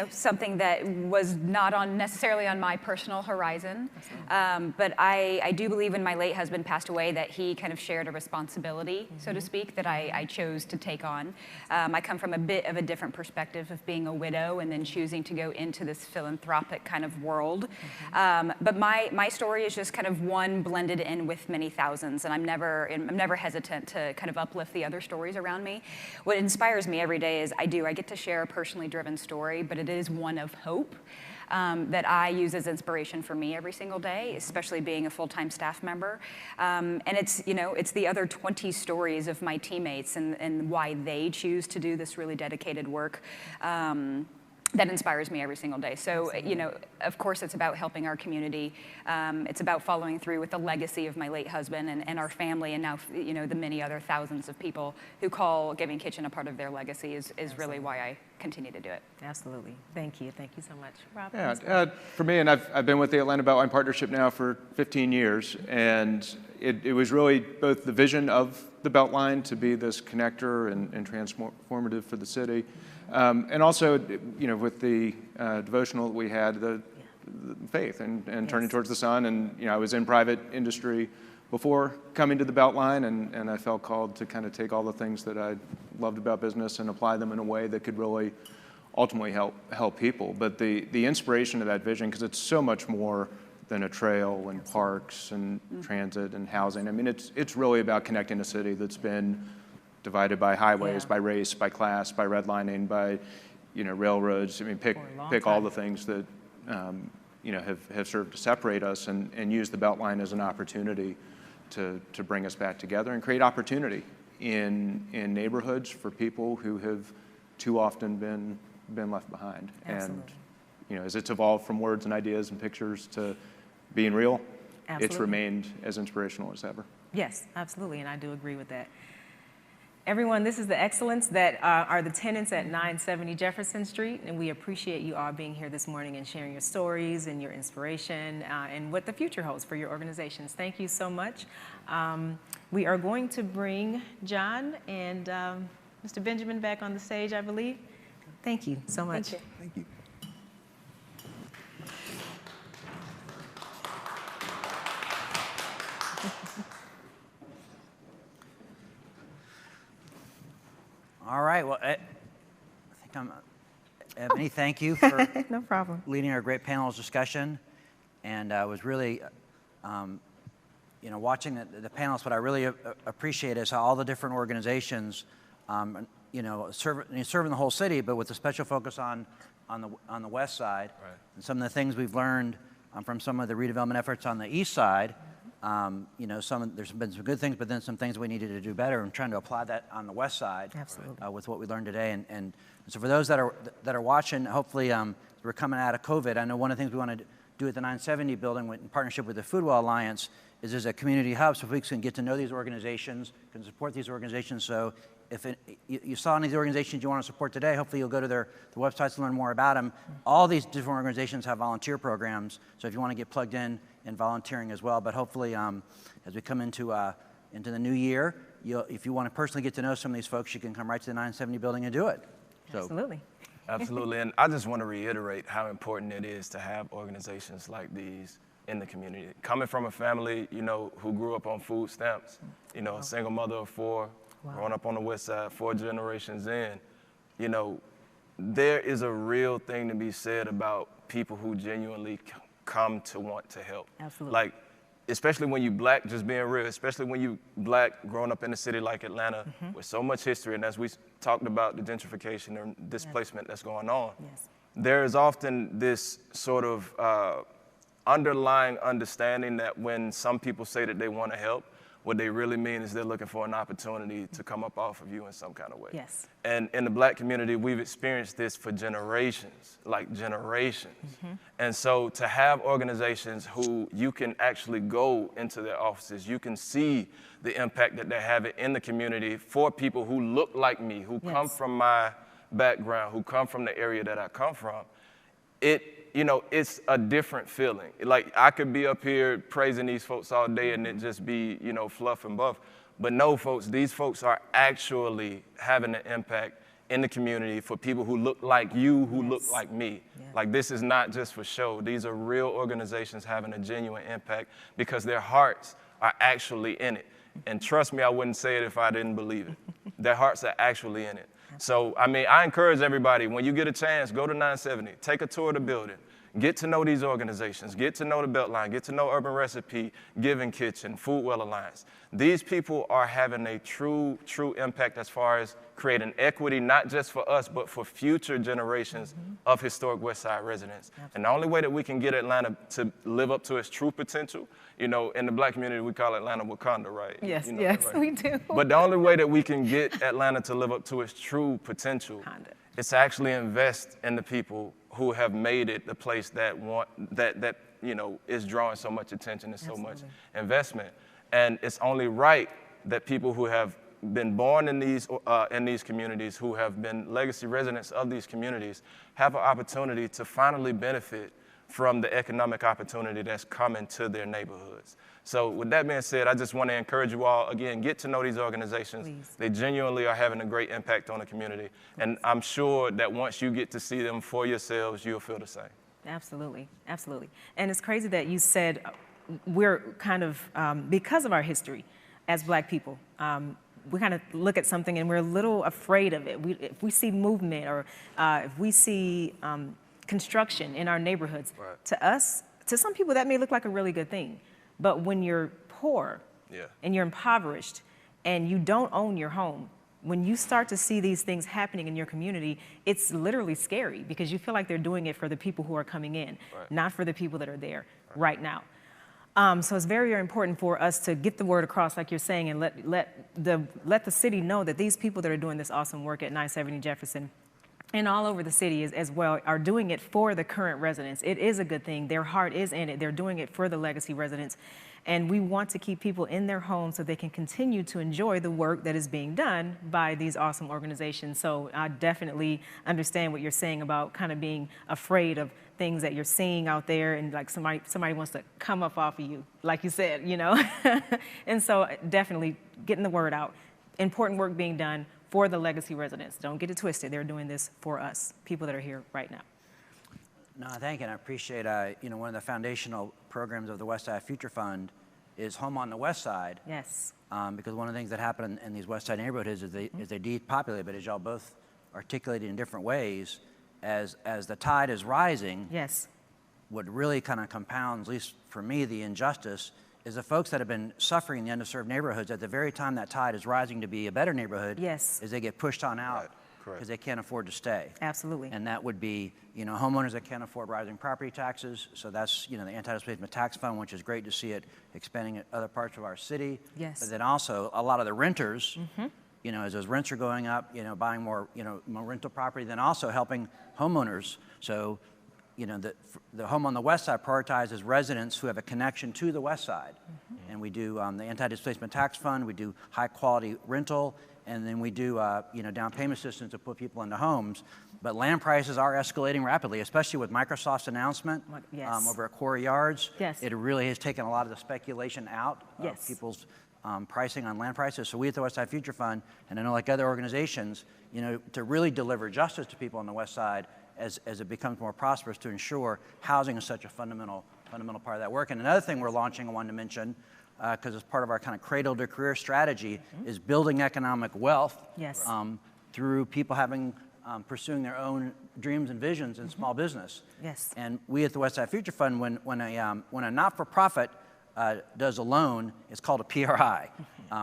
something that was not necessarily on my personal horizon. But I do believe when my late husband passed away that he kind of shared a responsibility, so to speak, that I chose to take on. I come from a bit of a different perspective of being a widow and then choosing to go into this philanthropic kind of world. But my story is just kind of one blended in with many thousands, and I'm never hesitant to kind of uplift the other stories around me. What inspires me every day is I get to share a personally driven story, but it is one of hope that I use as inspiration for me every single day, especially being a full-time staff member. And it's the other 20 stories of my teammates and why they choose to do this really dedicated work. that inspires me every single day. So, you know, of course it's about helping our community. It's about following through with the legacy of my late husband and our family, and now, you know, the many other thousands of people who call Giving Kitchen a part of their legacy is really why I continue to do it. Absolutely. Thank you. Thank you so much. Rob? Yeah, for me, and I've been with the Atlanta BeltLine Partnership now for 15 years, and it was really both the vision of the BeltLine to be this connector and transformative for the city, and also, you know, with the devotional that we had, the faith and turning towards the sun. And, you know, I was in private industry before coming to the BeltLine, and I felt called to kind of take all the things that I loved about business and apply them in a way that could really ultimately help people. But the inspiration of that vision, because it's so much more than a trail and parks and transit and housing. I mean, it's really about connecting a city that's been divided by highways, by race, by class, by redlining, by, you know, railroads. I mean, pick all the things that, you know, have served to separate us, and use the BeltLine as an opportunity to bring us back together and create opportunity in neighborhoods for people who have too often been left behind. Absolutely. And, you know, as it's evolved from words and ideas and pictures to being real, it's remained as inspirational as ever. Yes, absolutely, and I do agree with that. Everyone, this is the excellence that are the tenants at 970 Jefferson Street, and we appreciate you all being here this morning and sharing your stories and your inspiration and what the future holds for your organizations. Thank you so much. We are going to bring John and Mr. Benjamin back on the stage, I believe. Thank you so much. Thank you. Thank you. All right, well, I think Ebony, thank you for no problem. Leading our great panel's discussion. And I was really, you know, watching the panels, what I really appreciate is how all the different organizations, you know, serving the whole city, but with a special focus on the west side. Right. And some of the things we've learned from some of the redevelopment efforts on the east side. You know, there's been some good things, but then some things we needed to do better, and trying to apply that on the west side. Absolutely. With what we learned today. And so for those that are watching, hopefully we're coming out of COVID. I know one of the things we want to do at the 970 building in partnership with the Foodwell Alliance is there's a community hub, so folks can get to know these organizations, can support these organizations. So if you saw any of the organizations you want to support today, hopefully you'll go to the websites to learn more about them. All these different organizations have volunteer programs, so if you want to get plugged in volunteering as well. But hopefully, as we come into the new year, if you want to personally get to know some of these folks, you can come right to the 970 building and do it. So, absolutely. Absolutely, and I just want to reiterate how important it is to have organizations like these in the community. Coming from a family, you know, who grew up on food stamps, you know, a single mother of four, growing up on the west side, 4 generations in, you know, there is a real thing to be said about people who genuinely come to want to help. Absolutely. Like, especially when you Black, just being real, especially when you Black growing up in a city like Atlanta with so much history, and as we talked about the gentrification and displacement that's going on, there is often this sort of underlying understanding that when some people say that they want to help, what they really mean is they're looking for an opportunity to come up off of you in some kind of way. Yes. And in the Black community, we've experienced this for generations, like generations. And so to have organizations who you can actually go into their offices, you can see the impact that they're having in the community for people who look like me, who come from my background, who come from the area that I come from, you know, it's a different feeling. Like, I could be up here praising these folks all day and it just be, you know, fluff and buff. But no, folks, these folks are actually having an impact in the community for people who look like you, who look like me. Like, this is not just for show. These are real organizations having a genuine impact because their hearts are actually in it. And trust me, I wouldn't say it if I didn't believe it. Their hearts are actually in it. So, I mean, I encourage everybody, when you get a chance, go to 970, take a tour of the building, get to know these organizations, get to know the BeltLine, get to know Urban Recipe, Giving Kitchen, Foodwell Alliance. These people are having a true impact as far as creating equity, not just for us, but for future generations of historic Westside residents. And the only way that we can get Atlanta to live up to its true potential, you know, in the Black community, we call Atlanta Wakanda, right? Yes, you know, yes, right? we do. But the only way that we can get Atlanta to live up to its true potential It's to actually invest in the people who have made it the place that is drawing so much attention and so much investment. And it's only right that people who have been born in these communities, who have been legacy residents of these communities, have an opportunity to finally benefit from the economic opportunity that's coming to their neighborhoods. So with that being said, I just want to encourage you all, again, get to know these organizations. Please. They genuinely are having a great impact on the community. And I'm sure that once you get to see them for yourselves, you'll feel the same. Absolutely, absolutely. And it's crazy that you said we're kind of, because of our history as Black people, we kind of look at something and we're a little afraid of it. If we see movement or if we see construction in our neighborhoods, to us, to some people that may look like a really good thing. But when you're poor and you're impoverished and you don't own your home, when you start to see these things happening in your community, it's literally scary because you feel like they're doing it for the people who are coming in, not for the people that are there right now. So it's very, very important for us to get the word across, like you're saying, and let the city know that these people that are doing this awesome work at 970 Jefferson and all over the city as well are doing it for the current residents. It is a good thing. Their heart is in it. They're doing it for the legacy residents. And we want to keep people in their homes so they can continue to enjoy the work that is being done by these awesome organizations. So I definitely understand what you're saying about kind of being afraid of things that you're seeing out there and like somebody wants to come up off of you, like you said, you know? And so definitely getting the word out. Important work being done for the legacy residents. Don't get it twisted. They're doing this for us, people that are here right now. No, thank you, and I appreciate, one of the foundational programs of the Westside Future Fund is Home on the West Side. Yes. Because one of the things that happen in these West Side neighborhoods is they depopulate, but as y'all both articulated in different ways, as the tide is rising, what really kind of compounds, at least for me, the injustice is the folks that have been suffering in the underserved neighborhoods at the very time that tide is rising to be a better neighborhood, is they get pushed on out because they can't afford to stay. Absolutely. And that would be, homeowners that can't afford rising property taxes. So that's, the Anti-Displacement Tax Fund, which is great to see it expanding at other parts of our city. Yes. But then also a lot of the renters, as those rents are going up, buying more, more rental property, then also helping homeowners. So, the Home on the West Side prioritizes residents who have a connection to the West Side. And we do the Anti-Displacement Tax Fund, we do high quality rental, and then we do down payment assistance to put people into homes. But land prices are escalating rapidly, especially with Microsoft's announcement over at Quarry Yards. It really has taken a lot of the speculation out of people's pricing on land prices. So we at the Westside Future Fund, and I know like other organizations, to really deliver justice to people on the West Side as it becomes more prosperous, to ensure housing is such a fundamental part of that work. And another thing we're launching, I wanted to mention, because it's part of our kind of cradle to career strategy, is building economic wealth through people pursuing their own dreams and visions in small business. And we at the Westside Future Fund, when a not-for-profit does a loan, it's called a PRI,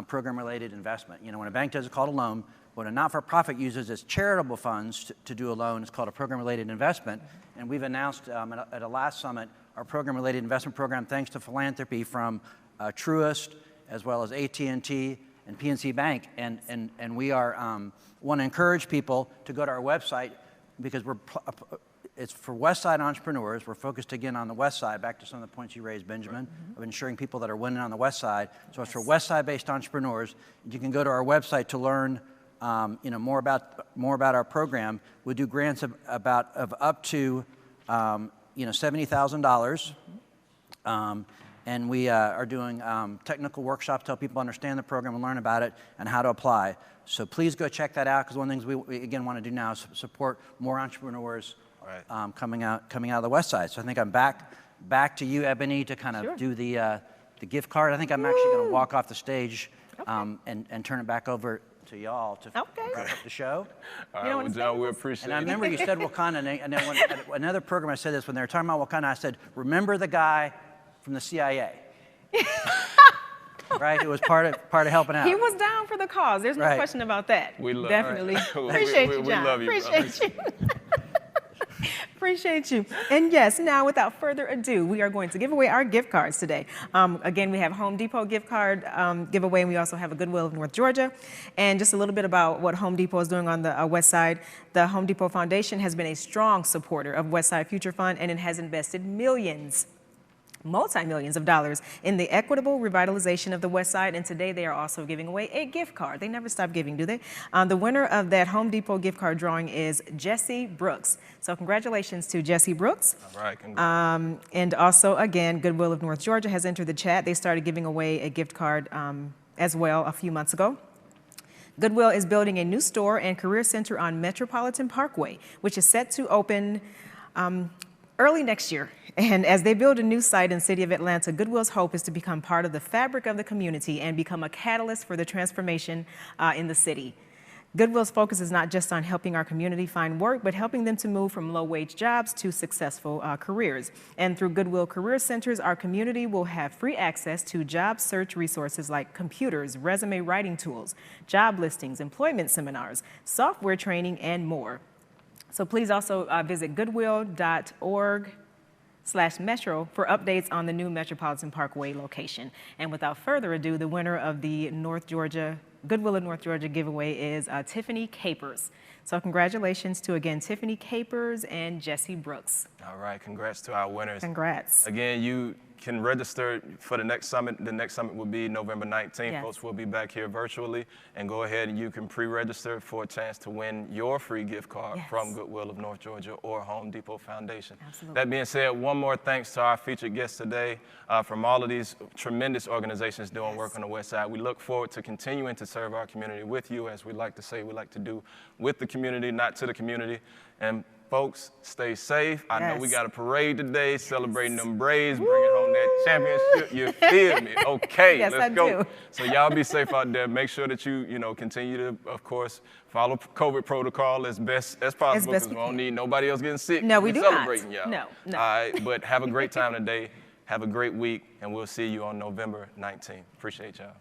program-related investment. When a bank does, it's called a loan. When a not-for-profit uses its charitable funds to do a loan, it's called a program-related investment. And we've announced at a last summit our program-related investment program, thanks to philanthropy from Truist, as well as AT&T and PNC Bank. And we want to encourage people to go to our website because it's for West Side entrepreneurs. We're focused again on the West Side, back to some of the points you raised, Benjamin, of ensuring people that are winning on the West Side. So it's for West Side-based entrepreneurs. You can go to our website to learn more about our program. We do grants of up to $70,000, and we are doing technical workshops to help people understand the program and learn about it and how to apply. So please go check that out, because one of the things we again want to do now is support more entrepreneurs coming out of the West Side. So I think I'm back to you, Ebony, to kind of do the gift card. I think I'm actually going to walk off the stage and turn it back over to y'all to wrap up the show. All right, well, John, we appreciate it. And I remember you said Wakanda, and then at another program I said this, when they were talking about Wakanda, I said, remember the guy from the CIA. Right? It was part of helping out. He was down for the cause. There's no question about that. We love Definitely. Right. Appreciate you, John. We love you, Appreciate you. Appreciate you. And yes, now without further ado, we are going to give away our gift cards today. Again, we have Home Depot gift card giveaway, and we also have a Goodwill of North Georgia. And just a little bit about what Home Depot is doing on the West Side. The Home Depot Foundation has been a strong supporter of Westside Future Fund, and it has invested millions, multi-millions of dollars in the equitable revitalization of the West Side, and today they are also giving away a gift card. They never stop giving, do they? The winner of that Home Depot gift card drawing is Jesse Brooks. So congratulations to Jesse Brooks. All right, congrats. And also, again, Goodwill of North Georgia has entered the chat. They started giving away a gift card as well a few months ago. Goodwill is building a new store and career center on Metropolitan Parkway, which is set to open early next year. And as they build a new site in the city of Atlanta, Goodwill's hope is to become part of the fabric of the community and become a catalyst for the transformation in the city. Goodwill's focus is not just on helping our community find work, but helping them to move from low-wage jobs to successful careers. And through Goodwill Career Centers, our community will have free access to job search resources like computers, resume writing tools, job listings, employment seminars, software training, and more. So please also visit goodwill.org/metro for updates on the new Metropolitan Parkway location. And without further ado, the winner of the Goodwill of North Georgia giveaway is Tiffany Capers. So congratulations to, again, Tiffany Capers and Jesse Brooks. All right, congrats to our winners. Congrats. Again, you can register for the next summit. The next summit will be November 19th. Yes. Folks will be back here virtually, and go ahead and you can pre-register for a chance to win your free gift card from Goodwill of North Georgia or Home Depot Foundation. Absolutely. That being said, one more thanks to our featured guests today from all of these tremendous organizations doing work on the West Side. We look forward to continuing to serve our community with you, as we like to say, we like to do with the community, not to the community. And folks, stay safe. I know we got a parade today, celebrating them Braves, bringing home that championship. You feel me? Okay, Yes, let's I go. do. So y'all be safe out there. Make sure that you continue to, of course, follow COVID protocol as best as possible, because we don't need nobody else getting sick. No, we do not. Celebrating y'all. No. All right, but have a great time today. Have a great week, and we'll see you on November 19th. Appreciate y'all.